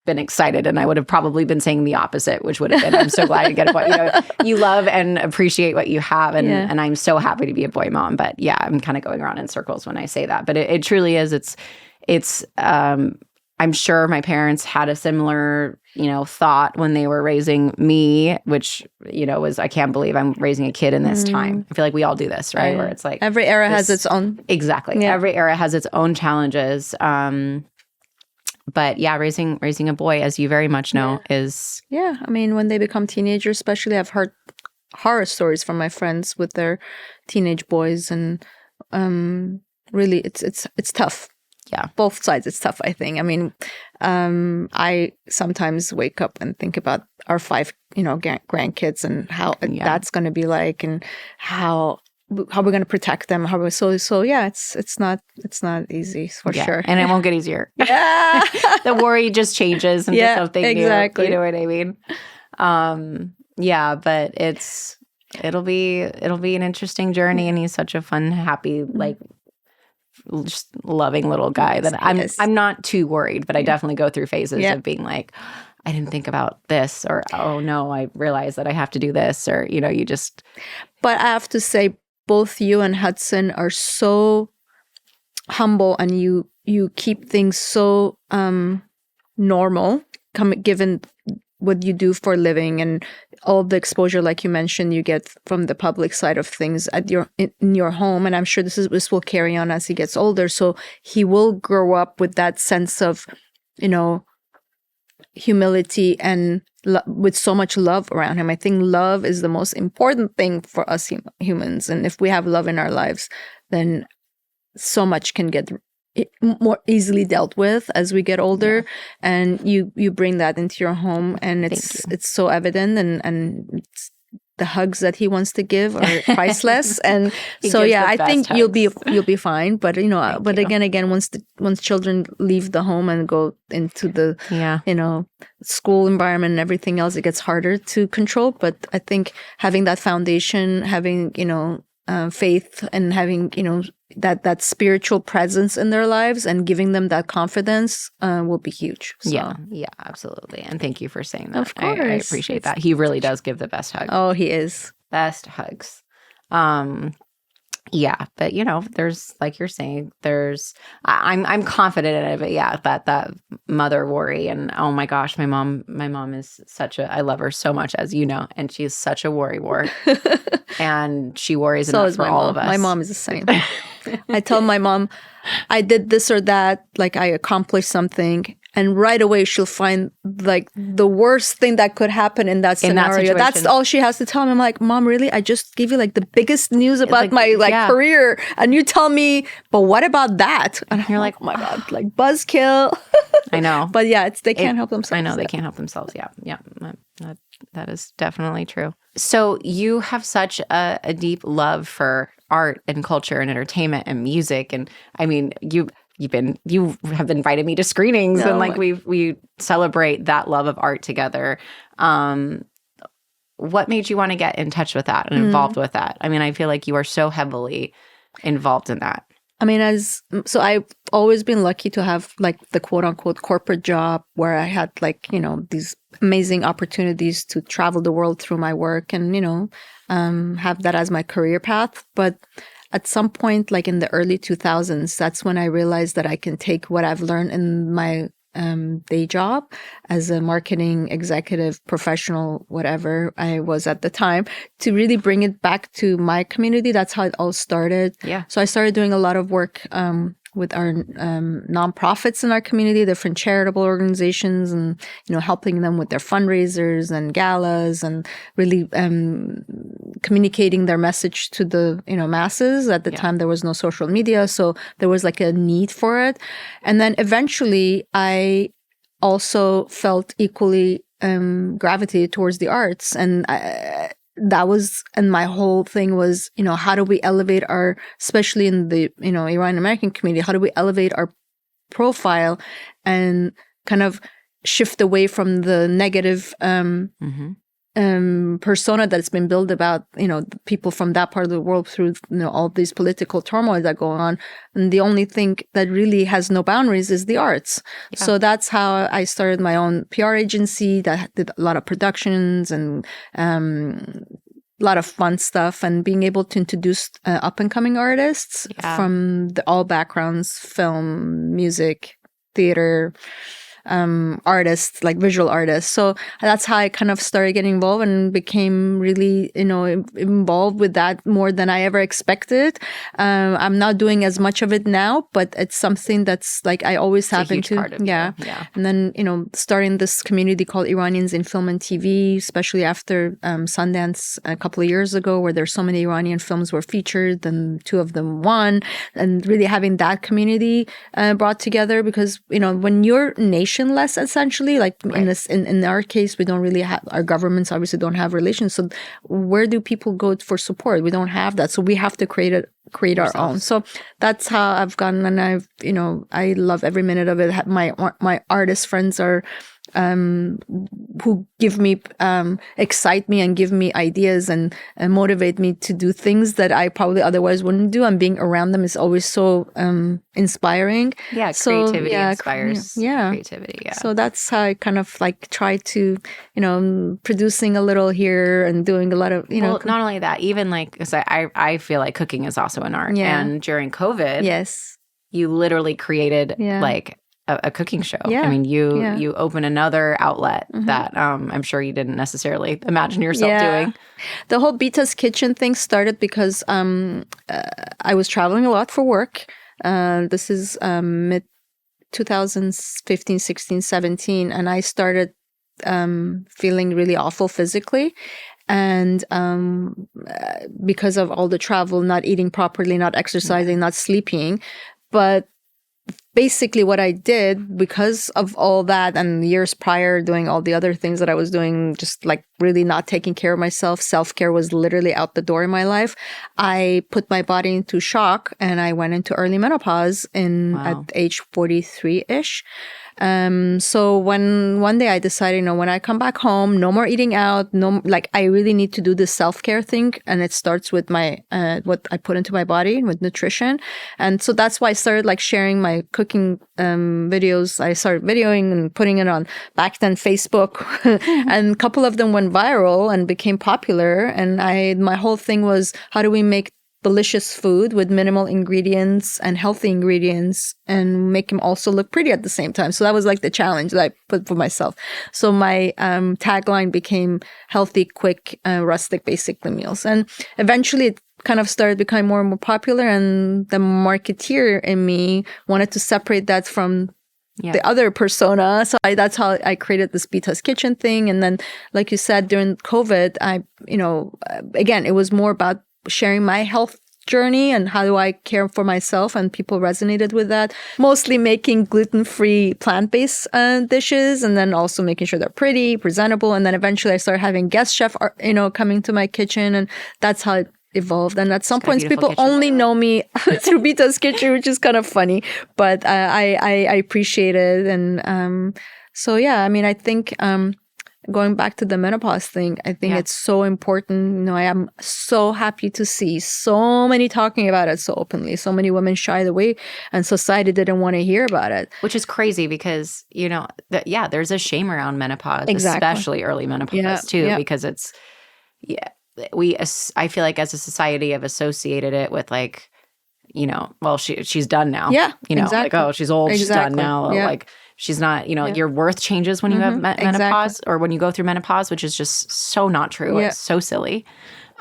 [SPEAKER 3] been excited and I would have probably been saying the opposite, which would have been, I'm so glad to get a boy. You love and appreciate what you have. And I'm so happy to be a boy mom. But yeah, I'm kind of going around in circles when I say that. But it truly is. It's I'm sure my parents had a similar, thought when they were raising me, which, was, I can't believe I'm raising a kid in this time. I feel like we all do this, right? Where it's like
[SPEAKER 2] every era has its own.
[SPEAKER 3] Exactly. Yeah. Every era has its own challenges. But yeah, raising a boy, as you very much know, is...
[SPEAKER 2] Yeah. I mean, when they become teenagers, especially, I've heard horror stories from my friends with their teenage boys. And really, it's tough.
[SPEAKER 3] Yeah.
[SPEAKER 2] Both sides, it's tough, I think. I mean, I sometimes wake up and think about our 5, grandkids and how that's going to be like and how we're going to protect them. So yeah, it's not easy for sure.
[SPEAKER 3] And it won't get easier.
[SPEAKER 2] Yeah.
[SPEAKER 3] The worry just changes into something
[SPEAKER 2] exactly.
[SPEAKER 3] new. You know what I mean? Yeah, but it'll be an interesting journey, and he's such a fun, happy, like just loving little guy that I'm not too worried, but I definitely go through phases of being like, I didn't think about this, or oh no, I realized that I have to do this, or you just.
[SPEAKER 2] But I have to say, both you and Hudson are so humble, and you keep things so normal, given what you do for a living and all the exposure, like you mentioned, you get from the public side of things in your home. And I'm sure this will carry on as he gets older. So he will grow up with that sense of, humility and with so much love around him. I think love is the most important thing for us humans. And if we have love in our lives, then so much can get more easily dealt with as we get older. And you bring that into your home, and it's so evident, and it's, the hugs that he wants to give are priceless. And so I think hugs. you'll be fine. But but again, once children leave the home and go into the school environment and everything else, it gets harder to control. But I think having that foundation, having faith, and having that spiritual presence in their lives and giving them that confidence will be huge. So.
[SPEAKER 3] Yeah, absolutely. And thank you for saying that.
[SPEAKER 2] Of course.
[SPEAKER 3] I appreciate that. He really does give the best hugs.
[SPEAKER 2] Oh, he is.
[SPEAKER 3] Best hugs. Yeah, but there's, like you're saying, I'm confident in it, but yeah, that mother worry. And oh my gosh, my mom is I love her so much, as you know, and she's such a worry wart. And she worries enough for all of us.
[SPEAKER 2] My mom is the same. I tell my mom, I did this or that, like I accomplished something, and right away she'll find like the worst thing that could happen in that scenario. That's all she has to tell me. I'm like, Mom, really? I just give you like the biggest news about my career, and you tell me, but what about that? And you're like, oh my God, like buzzkill.
[SPEAKER 3] I know.
[SPEAKER 2] But yeah, they can't help themselves.
[SPEAKER 3] I know they can't help themselves. Yeah. That is definitely true. So you have such a deep love for art and culture and entertainment and music. And I mean, you have invited me to screenings, and like we celebrate that love of art together. What made you want to get in touch with that and involved with that? I mean, I feel like you are so heavily involved in that.
[SPEAKER 2] I mean, so I've always been lucky to have like the quote unquote corporate job where I had like, these amazing opportunities to travel the world through my work and, have that as my career path. But at some point, like in the early 2000s, that's when I realized that I can take what I've learned in my day job as a marketing executive, professional, whatever I was at the time, to really bring it back to my community. That's how it all started.
[SPEAKER 3] Yeah.
[SPEAKER 2] So I started doing a lot of work with our nonprofits in our community, different charitable organizations, and helping them with their fundraisers and galas, and really communicating their message to the masses. At the time, there was no social media, so there was like a need for it. And then eventually, I also felt equally gravitated towards the arts, and and my whole thing was, how do we elevate especially in the, Iranian American community, how do we elevate our profile and kind of shift away from the negative persona that's been built about, people from that part of the world through, all these political turmoil that go on. And the only thing that really has no boundaries is the arts. Yeah. So that's how I started my own PR agency that did a lot of productions and a lot of fun stuff, and being able to introduce up-and-coming artists from all backgrounds, film, music, theater, artists, like visual artists. So that's how I kind of started getting involved and became really, involved with that more than I ever expected. I'm not doing as much of it now, but it's something that's like I always have been to.
[SPEAKER 3] Part of
[SPEAKER 2] yeah. And then, starting this community called Iranians in Film and TV, especially after Sundance a couple of years ago, where there's so many Iranian films were featured and 2 of them won, and really having that community brought together, because, when you're nationless, essentially, like in our case, we don't really have, our governments obviously don't have relations. So where do people go for support? We don't have that. So we have to create our own. So that's how I've gone, and I love every minute of it. My artist friends are who give me excite me and give me ideas and motivate me to do things that I probably otherwise wouldn't do, and being around them is always so inspiring.
[SPEAKER 3] Creativity inspires creativity.
[SPEAKER 2] So that's how I kind of like try to producing a little here and doing a lot of
[SPEAKER 3] well, not only that, even like, 'cause I feel like cooking is also an art. And during COVID, you literally created like a cooking show. I mean, you open another outlet that I'm sure you didn't necessarily imagine yourself doing.
[SPEAKER 2] The whole Bita's Kitchen thing started because I was traveling a lot for work. This is mid 2015, 16, 17, and I started feeling really awful physically. And because of all the travel, not eating properly, not exercising, not sleeping. But basically what I did, because of all that and years prior doing all the other things that I was doing, just like really not taking care of myself, self-care was literally out the door in my life. I put my body into shock and I went into early menopause at age 43-ish. So when one day I decided, when I come back home, no more eating out, I really need to do this self-care thing. And it starts with my, what I put into my body with nutrition. And so that's why I started like sharing my cooking, videos. I started videoing and putting it on back then Facebook and a couple of them went viral and became popular. And my whole thing was, how do we make delicious food with minimal ingredients and healthy ingredients and make them also look pretty at the same time. So that was like the challenge that I put for myself. So my tagline became healthy, quick, rustic, basically meals. And eventually it kind of started becoming more and more popular, and the marketeer in me wanted to separate that from the other persona. So that's how I created this Bita's Kitchen thing. And then, like you said, during COVID, again, it was more about sharing my health journey and how do I care for myself, and people resonated with that. Mostly making gluten-free, plant-based dishes, and then also making sure they're pretty, presentable. And then eventually I started having guest chef, coming to my kitchen, and that's how it evolved. And at some points people only know me through Bita's Kitchen, which is kind of funny, but I appreciate it. And so yeah, I mean, I think going back to the menopause thing, I think it's so important. I am so happy to see so many talking about it so openly. So many women shied away and society didn't want to hear about it.
[SPEAKER 3] Which is crazy because, there's a shame around menopause, especially early menopause too, because it's, I feel like as a society have associated it with like, she's done now.
[SPEAKER 2] Yeah,
[SPEAKER 3] like, oh, she's old, she's done now.
[SPEAKER 2] Yeah.
[SPEAKER 3] Like she's not, your worth changes when you have menopause or when you go through menopause, which is just so not true. It's so silly.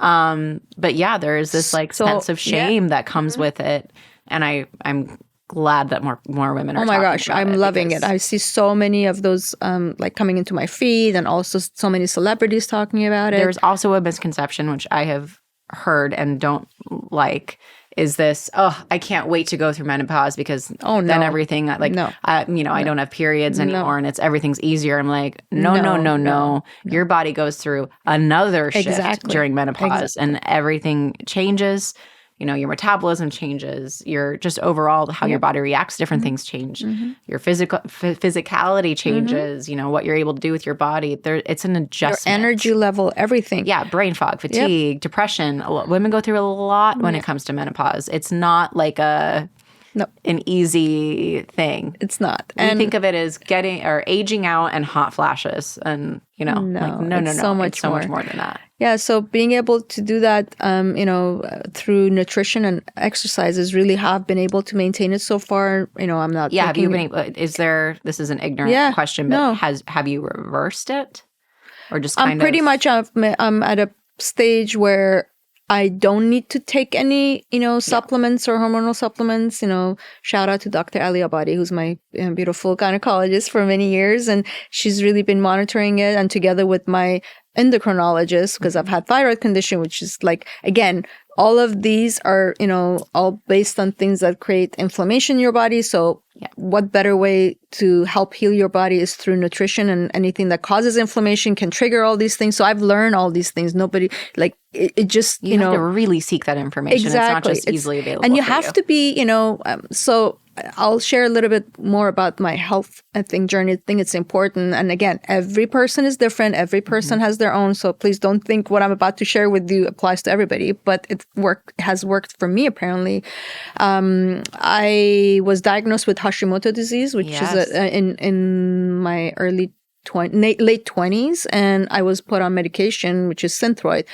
[SPEAKER 3] But yeah, there is this like sense of shame that comes with it. And I'm glad that more women are. Oh my gosh,
[SPEAKER 2] I'm loving it. I see so many of those like coming into my feed, and also so many celebrities talking about it.
[SPEAKER 3] There's also a misconception which I have heard and don't like, is this, I can't wait to go through menopause because then everything I don't have periods anymore and everything's easier. I'm like, no. Your body goes through another shift during menopause and everything changes. Your metabolism changes, your just overall how your body reacts to different things change. Your physicality changes, what you're able to do with your body. It's an adjustment.
[SPEAKER 2] Your energy level, everything.
[SPEAKER 3] Yeah, brain fog, fatigue, depression. Women go through a lot when it comes to menopause. It's not like an easy thing.
[SPEAKER 2] It's not.
[SPEAKER 3] We think of it as aging out and hot flashes, and no.
[SPEAKER 2] So much
[SPEAKER 3] much more than that.
[SPEAKER 2] Yeah, so being able to do that, through nutrition and exercises, really have been able to maintain it so far. I'm not.
[SPEAKER 3] Yeah, have you been able? This is an ignorant question, but have you reversed it, or just kind
[SPEAKER 2] I'm pretty much I'm at a stage where I don't need to take any, supplements or hormonal supplements. Shout out to Dr. Ali Abadi, who's my beautiful gynecologist for many years. And she's really been monitoring it. And together with my endocrinologist, because I've had thyroid condition, which is like, again, all of these are, all based on things that create inflammation in your body. So what better way to help heal your body is through nutrition, and anything that causes inflammation can trigger all these things. So I've learned all these things. Nobody it just,
[SPEAKER 3] you have to really seek that information.
[SPEAKER 2] Exactly.
[SPEAKER 3] It's not just easily available.
[SPEAKER 2] And you have to be, so I'll share a little bit more about my health, journey. I think it's important. And again, every person is different. Every person has their own. So please don't think what I'm about to share with you applies to everybody, but has worked for me, apparently. I was diagnosed with Hashimoto disease, which is in my late 20s, and I was put on medication, which is Synthroid.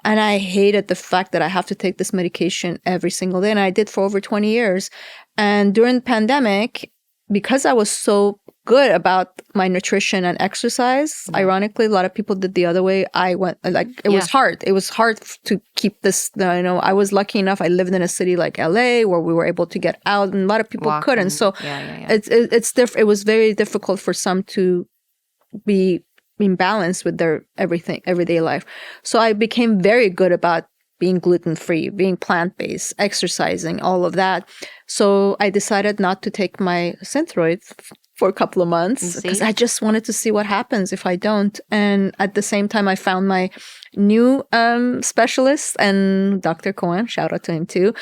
[SPEAKER 2] And I hated the fact that I have to take this medication every single day. And I did for over 20 years. And during the pandemic, because I was so good about my nutrition and exercise, ironically, a lot of people did the other way. I went, it was hard. It was hard to keep this, I was lucky enough. I lived in a city like LA where we were able to get out, and a lot of people couldn't. So it was very difficult for some to be in balance with their everyday life. So I became very good about being gluten-free, being plant-based, exercising, all of that. So I decided not to take my Synthroid for a couple of months because I just wanted to see what happens if I don't. And at the same time, I found my new specialist, and Dr. Cohen, shout out to him too.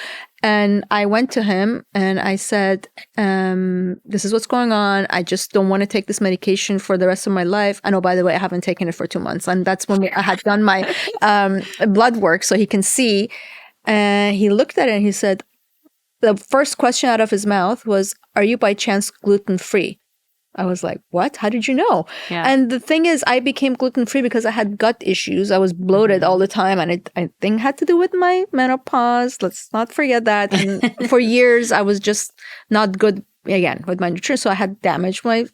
[SPEAKER 2] And I went to him and I said, this is what's going on. I just don't want to take this medication for the rest of my life. And oh, by the way, I haven't taken it for 2 months. And that's when I had done my blood work so he can see. And he looked at it and he said, the first question out of his mouth was, are you by chance gluten-free? I was like, what? How did you know?
[SPEAKER 1] Yeah.
[SPEAKER 2] And the thing is, I became gluten-free because I had gut issues. I was bloated all the time. And I think had to do with my menopause. Let's not forget that. And for years, I was just not good, again, with my nutrition. So I had damaged my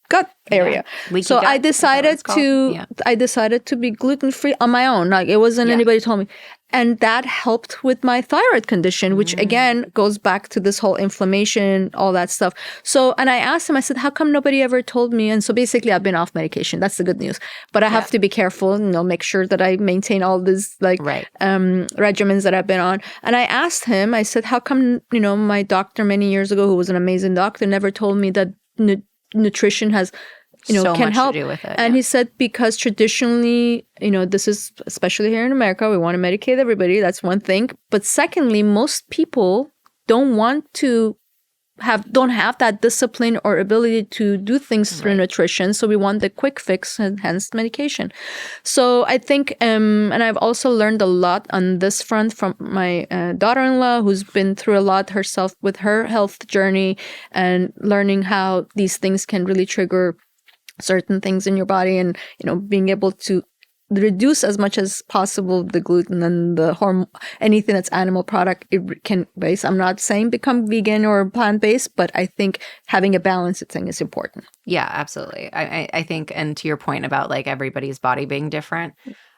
[SPEAKER 2] gut area.
[SPEAKER 1] Leaky
[SPEAKER 2] So
[SPEAKER 1] gut,
[SPEAKER 2] I
[SPEAKER 1] is that what
[SPEAKER 2] decided
[SPEAKER 1] it's called?
[SPEAKER 2] to
[SPEAKER 1] Yeah.
[SPEAKER 2] I decided to be gluten-free on my own. Like, it wasn't anybody told me. And that helped with my thyroid condition, which again goes back to this whole inflammation, all that stuff. So, and I asked him, I said, how come nobody ever told me? And so basically I've been off medication. That's the good news. But I have to be careful, make sure that I maintain all these regimens that I've been on. And I asked him, I said, how come, my doctor many years ago, who was an amazing doctor, never told me that nutrition has
[SPEAKER 1] so
[SPEAKER 2] can
[SPEAKER 1] much
[SPEAKER 2] help.
[SPEAKER 1] to do with it.
[SPEAKER 2] And he said, because traditionally, this is especially here in America, we want to medicate everybody. That's one thing. But secondly, most people don't have that discipline or ability to do things through nutrition. So we want the quick fix and hence medication. So I think, and I've also learned a lot on this front from my daughter-in-law, who's been through a lot herself with her health journey, and learning how these things can really trigger certain things in your body, and being able to reduce as much as possible the gluten and the anything that's animal product. It can base. I'm not saying become vegan or plant-based, but I think having a balanced thing is important.
[SPEAKER 1] Yeah, absolutely. I think, and to your point about like everybody's body being different,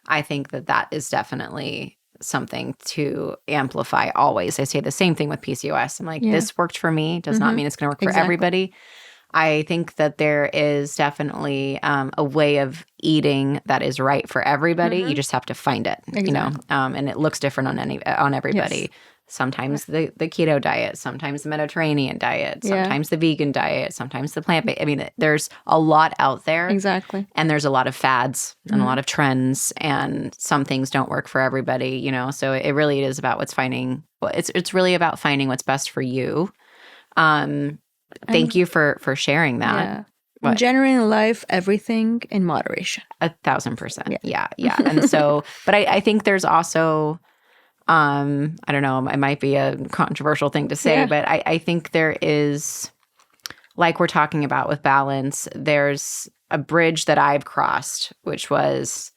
[SPEAKER 1] I think that is definitely something to amplify always. I say the same thing with PCOS. I'm like, this worked for me, does not mean it's going to work for everybody. I think that there is definitely a way of eating that is right for everybody. You just have to find it, and it looks different on everybody. Yes. Sometimes the keto diet, sometimes the Mediterranean diet, sometimes the vegan diet, sometimes the plant-based. I mean, there's a lot out there.
[SPEAKER 2] Exactly.
[SPEAKER 1] And there's a lot of fads and a lot of trends, and some things don't work for everybody, So it really is about it's really about finding what's best for you. Thank you for sharing that.
[SPEAKER 2] Yeah. Generally in life, everything in moderation.
[SPEAKER 1] 1,000%. Yeah. And so, but I think there's also, I don't know, it might be a controversial thing to say, but I think there is, like we're talking about with balance, there's a bridge that I've crossed, which was,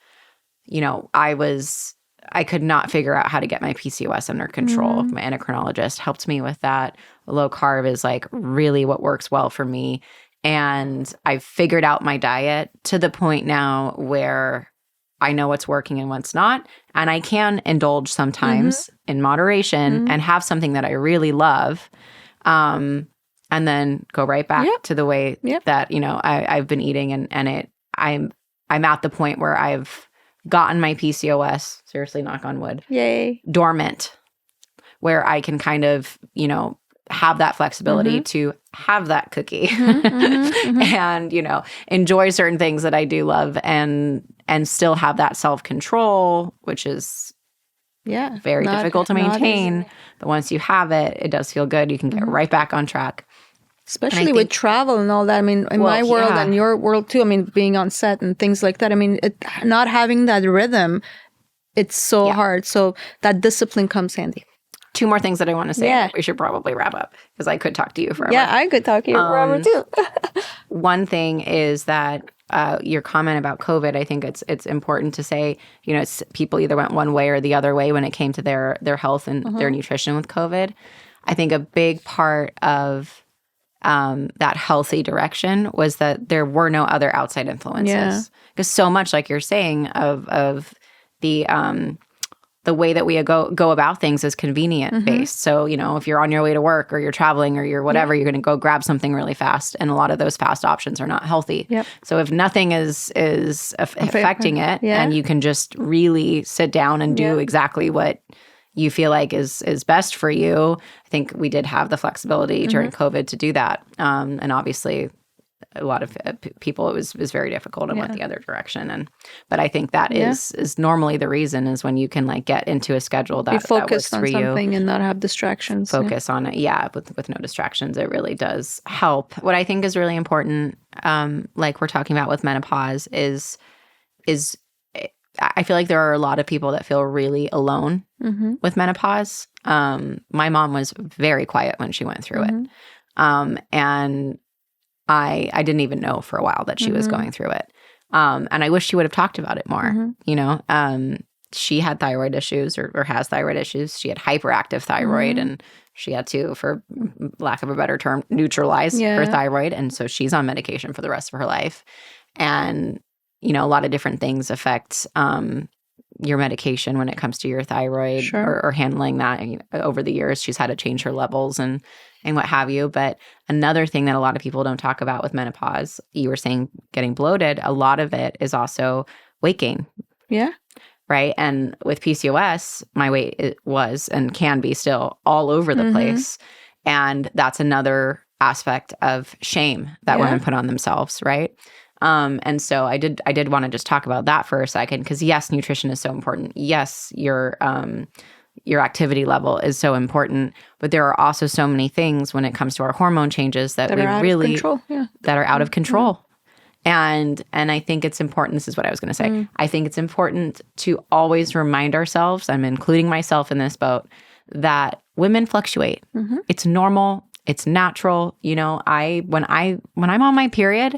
[SPEAKER 1] I could not figure out how to get my PCOS under control. My endocrinologist helped me with that. Low carb is like really what works well for me. And I've figured out my diet to the point now where I know what's working and what's not. And I can indulge sometimes in moderation and have something that I really love. And then go right back to the way that, I've been eating. And I'm at the point where I've gotten my PCOS, seriously, knock on wood, dormant, where I can kind of, have that flexibility to have that cookie and, enjoy certain things that I do love and still have that self-control, which is very difficult to maintain. But once you have it, it does feel good. You can get right back on track.
[SPEAKER 2] Especially with travel and all that. I mean, in my world and your world too, I mean, being on set and things like that. I mean, not having that rhythm, it's so hard. So that discipline comes handy.
[SPEAKER 1] 2 more things that I want to say. We should probably wrap up because I could talk to you forever.
[SPEAKER 2] Yeah, I could talk to you forever too.
[SPEAKER 1] One thing is that your comment about COVID, I think it's important to say, it's people either went one way or the other way when it came to their health and their nutrition with COVID. I think a big part of that healthy direction was that there were no other outside influences. Because so much, like you're saying, of the way that we go about things is convenient based. So, if you're on your way to work or you're traveling or you're whatever, you're going to go grab something really fast. And a lot of those fast options are not healthy. So if nothing is affecting it and you can just really sit down and do exactly what you feel like is best for you, I think we did have the flexibility during COVID to do that. And obviously a lot of people, it was very difficult and went the other direction. But I think that is normally the reason is when you can like get into a schedule that
[SPEAKER 2] focused
[SPEAKER 1] that works
[SPEAKER 2] on
[SPEAKER 1] for
[SPEAKER 2] something
[SPEAKER 1] you.
[SPEAKER 2] And not have distractions.
[SPEAKER 1] Focus on it. With no distractions, it really does help. What I think is really important, like we're talking about with menopause, is I feel like there are a lot of people that feel really alone with menopause. My mom was very quiet when she went through it. And I didn't even know for a while that she was going through it. And I wish she would have talked about it more, you know. She had thyroid issues or has thyroid issues. She had hyperactive thyroid and she had to, for lack of a better term, neutralize her thyroid. And so she's on medication for the rest of her life. And, you know, a lot of different things affect your medication when it comes to your thyroid or handling that. And over the years, she's had to change her levels and what have you. But another thing that a lot of people don't talk about with menopause, you were saying getting bloated, a lot of it is also weight gain.
[SPEAKER 2] Yeah.
[SPEAKER 1] Right. And with PCOS, my weight was and can be still all over the place. And that's another aspect of shame that women put on themselves. Right. And so I did want to just talk about that for a second, because yes, nutrition is so important. Yes, your activity level is so important, but there are also so many things when it comes to our hormone changes that we really that are out of control. And I think it's important. This is what I was going to say. I think it's important to always remind ourselves, I'm including myself in this boat, that women fluctuate. It's normal. It's natural. You know, when I'm on my period,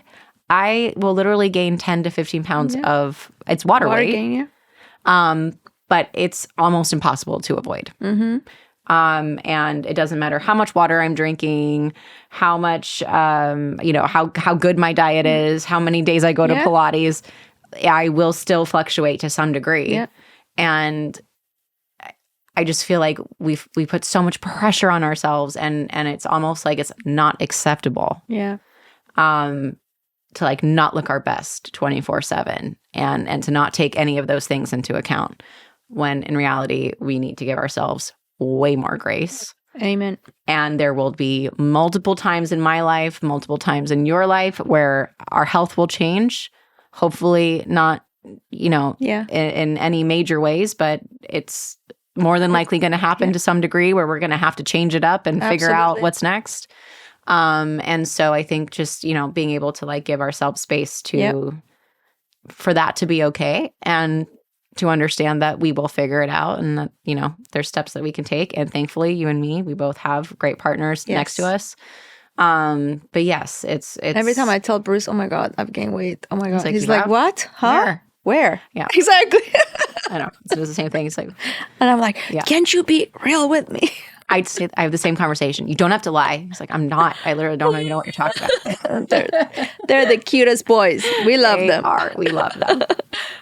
[SPEAKER 1] I will literally gain 10 to 15 pounds of it's water weight.
[SPEAKER 2] Gain,
[SPEAKER 1] but it's almost impossible to avoid. And it doesn't matter how much water I'm drinking, how much, you know, how good my diet is, how many days I go to Pilates, I will still fluctuate to some degree. And I just feel like we put so much pressure on ourselves, and it's almost like it's not acceptable. To like not look our best 24/7 and to not take any of those things into account, when in reality we need to give ourselves way more grace.
[SPEAKER 2] Amen.
[SPEAKER 1] And there will be multiple times in my life, multiple times in your life, where our health will change. Hopefully not, you know, in any major ways, but it's more than likely going to happen to some degree, where we're going to have to change it up and figure out what's next. And so I think just, you know, being able to like give ourselves space for that to be okay, and to understand that we will figure it out, and that, you know, there's steps that we can take. And thankfully, you and me, we both have great partners next to us. But yes, it's
[SPEAKER 2] every time I tell Bruce, oh my God, I've gained weight. Oh my God.
[SPEAKER 1] Like,
[SPEAKER 2] he's like, what? Huh? Where?
[SPEAKER 1] Yeah.
[SPEAKER 2] Exactly.
[SPEAKER 1] I know. So it's the same thing. It's like,
[SPEAKER 2] and I'm like, can't you be real with me?
[SPEAKER 1] I'd say I have the same conversation. You don't have to lie. It's like, I'm not. I literally don't even know what you're talking about.
[SPEAKER 2] They're the cutest boys. We love them.
[SPEAKER 1] We love them.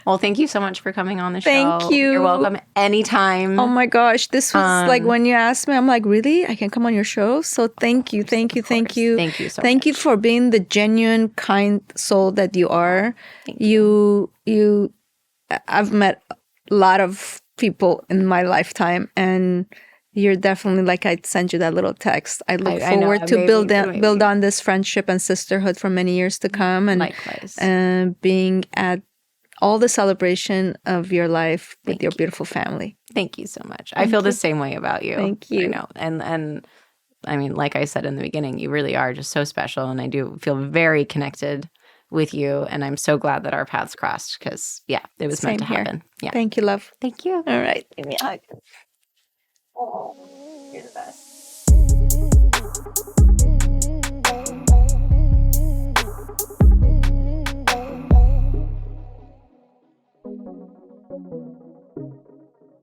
[SPEAKER 1] Well, thank you so much for coming on the show.
[SPEAKER 2] Thank you.
[SPEAKER 1] You're welcome anytime.
[SPEAKER 2] Oh my gosh. This was like when you asked me, I'm like, really? I can come on your show? So thank you. Thank you. Thank you.
[SPEAKER 1] Thank you so much.
[SPEAKER 2] Thank you for being the genuine, kind soul that you are. I've met a lot of people in my lifetime, and you're definitely, like I sent you that little text. I look forward to build on this friendship and sisterhood for many years to come. And
[SPEAKER 1] likewise.
[SPEAKER 2] Being at all the celebration of your life with your beautiful family.
[SPEAKER 1] Thank you so much. I feel the same way about you.
[SPEAKER 2] Thank you.
[SPEAKER 1] I know. And I mean, like I said in the beginning, you really are just so special. And I do feel very connected with you. And I'm so glad that our paths crossed, because, it was meant to happen. Yeah.
[SPEAKER 2] Thank you, love.
[SPEAKER 1] Thank you.
[SPEAKER 2] All right. Give me a hug.
[SPEAKER 1] Oh, you're the best.